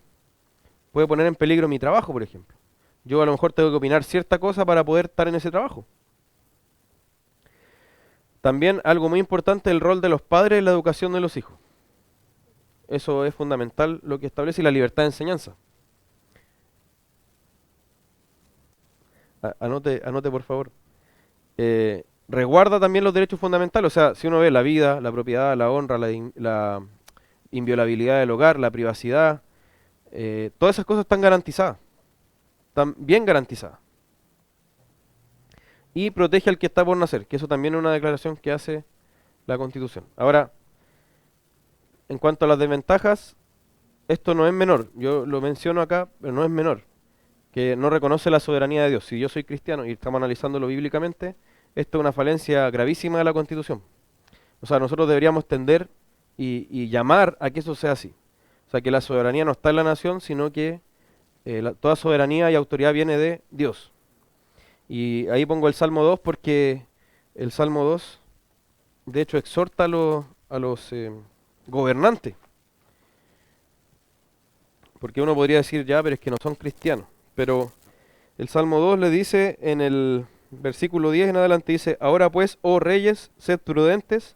Puede poner en peligro mi trabajo, por ejemplo. Yo a lo mejor tengo que opinar cierta cosa para poder estar en ese trabajo. También algo muy importante, el rol de los padres en la educación de los hijos. Eso es fundamental lo que establece y la libertad de enseñanza. Anote por favor. Resguarda también los derechos fundamentales. O sea, si uno ve la vida, la propiedad, la honra, la inviolabilidad del hogar, la privacidad, todas esas cosas están garantizadas. Están bien garantizadas. Y protege al que está por nacer, que eso también es una declaración que hace la Constitución. Ahora, en cuanto a las desventajas, esto no es menor. Yo lo menciono acá, pero no es menor. Que no reconoce la soberanía de Dios. Si yo soy cristiano y estamos analizándolo bíblicamente, esto es una falencia gravísima de la Constitución. O sea, nosotros deberíamos tender y llamar a que eso sea así. O sea, que la soberanía no está en la nación, sino que toda soberanía y autoridad viene de Dios. Y ahí pongo el Salmo 2 porque el Salmo 2, de hecho, exhorta a los gobernantes. Porque uno podría decir, ya, pero es que no son cristianos. Pero el Salmo 2 le dice en el versículo 10 en adelante, dice, ahora pues, oh reyes, sed prudentes,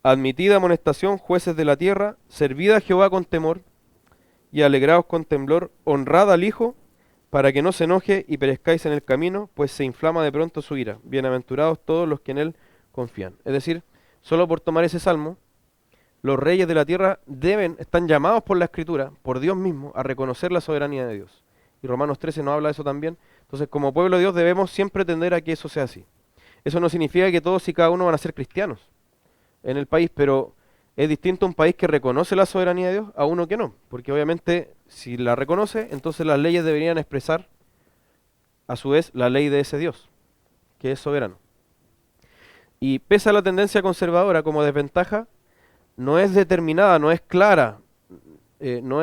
admitid amonestación, jueces de la tierra, servid a Jehová con temor y alegraos con temblor, honrad al Hijo, para que no se enoje y perezcáis en el camino, pues se inflama de pronto su ira. Bienaventurados todos los que en él confían. Es decir, solo por tomar ese salmo, los reyes de la tierra están llamados por la Escritura, por Dios mismo, a reconocer la soberanía de Dios. Y Romanos 13 nos habla de eso también. Entonces, como pueblo de Dios debemos siempre tender a que eso sea así. Eso no significa que todos y cada uno van a ser cristianos en el país, pero es distinto un país que reconoce la soberanía de Dios a uno que no. Porque obviamente, si la reconoce, entonces las leyes deberían expresar a su vez la ley de ese Dios, que es soberano. Y pese a la tendencia conservadora como desventaja, no es determinada, no es clara, no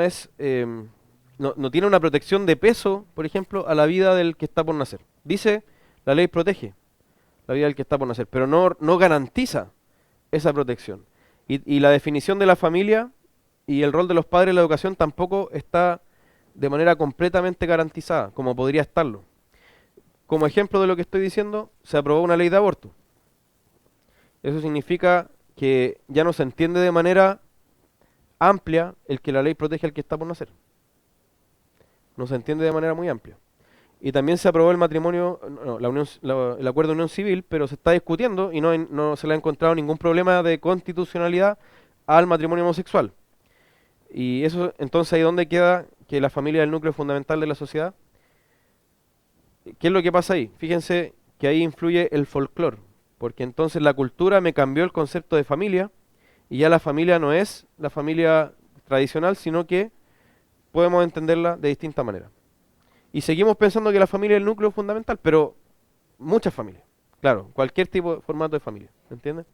tiene una protección de peso, por ejemplo, a la vida del que está por nacer. Dice, la ley protege la vida del que está por nacer, pero no garantiza esa protección. Y la definición de la familia y el rol de los padres en la educación tampoco está de manera completamente garantizada, como podría estarlo. Como ejemplo de lo que estoy diciendo, se aprobó una ley de aborto. Eso significa que ya no se entiende de manera amplia el que la ley protege al que está por nacer. No se entiende de manera muy amplia. Y también se aprobó el matrimonio, no, el acuerdo de unión civil, pero se está discutiendo y no se le ha encontrado ningún problema de constitucionalidad al matrimonio homosexual. Y eso, entonces, ¿ahí dónde queda que la familia es el núcleo fundamental de la sociedad? ¿Qué es lo que pasa ahí? Fíjense que ahí influye el folclore, porque entonces la cultura me cambió el concepto de familia y ya la familia no es la familia tradicional, sino que podemos entenderla de distinta manera. Y seguimos pensando que la familia es el núcleo fundamental, pero muchas familias. Claro, cualquier tipo de formato de familia, ¿me entiendes?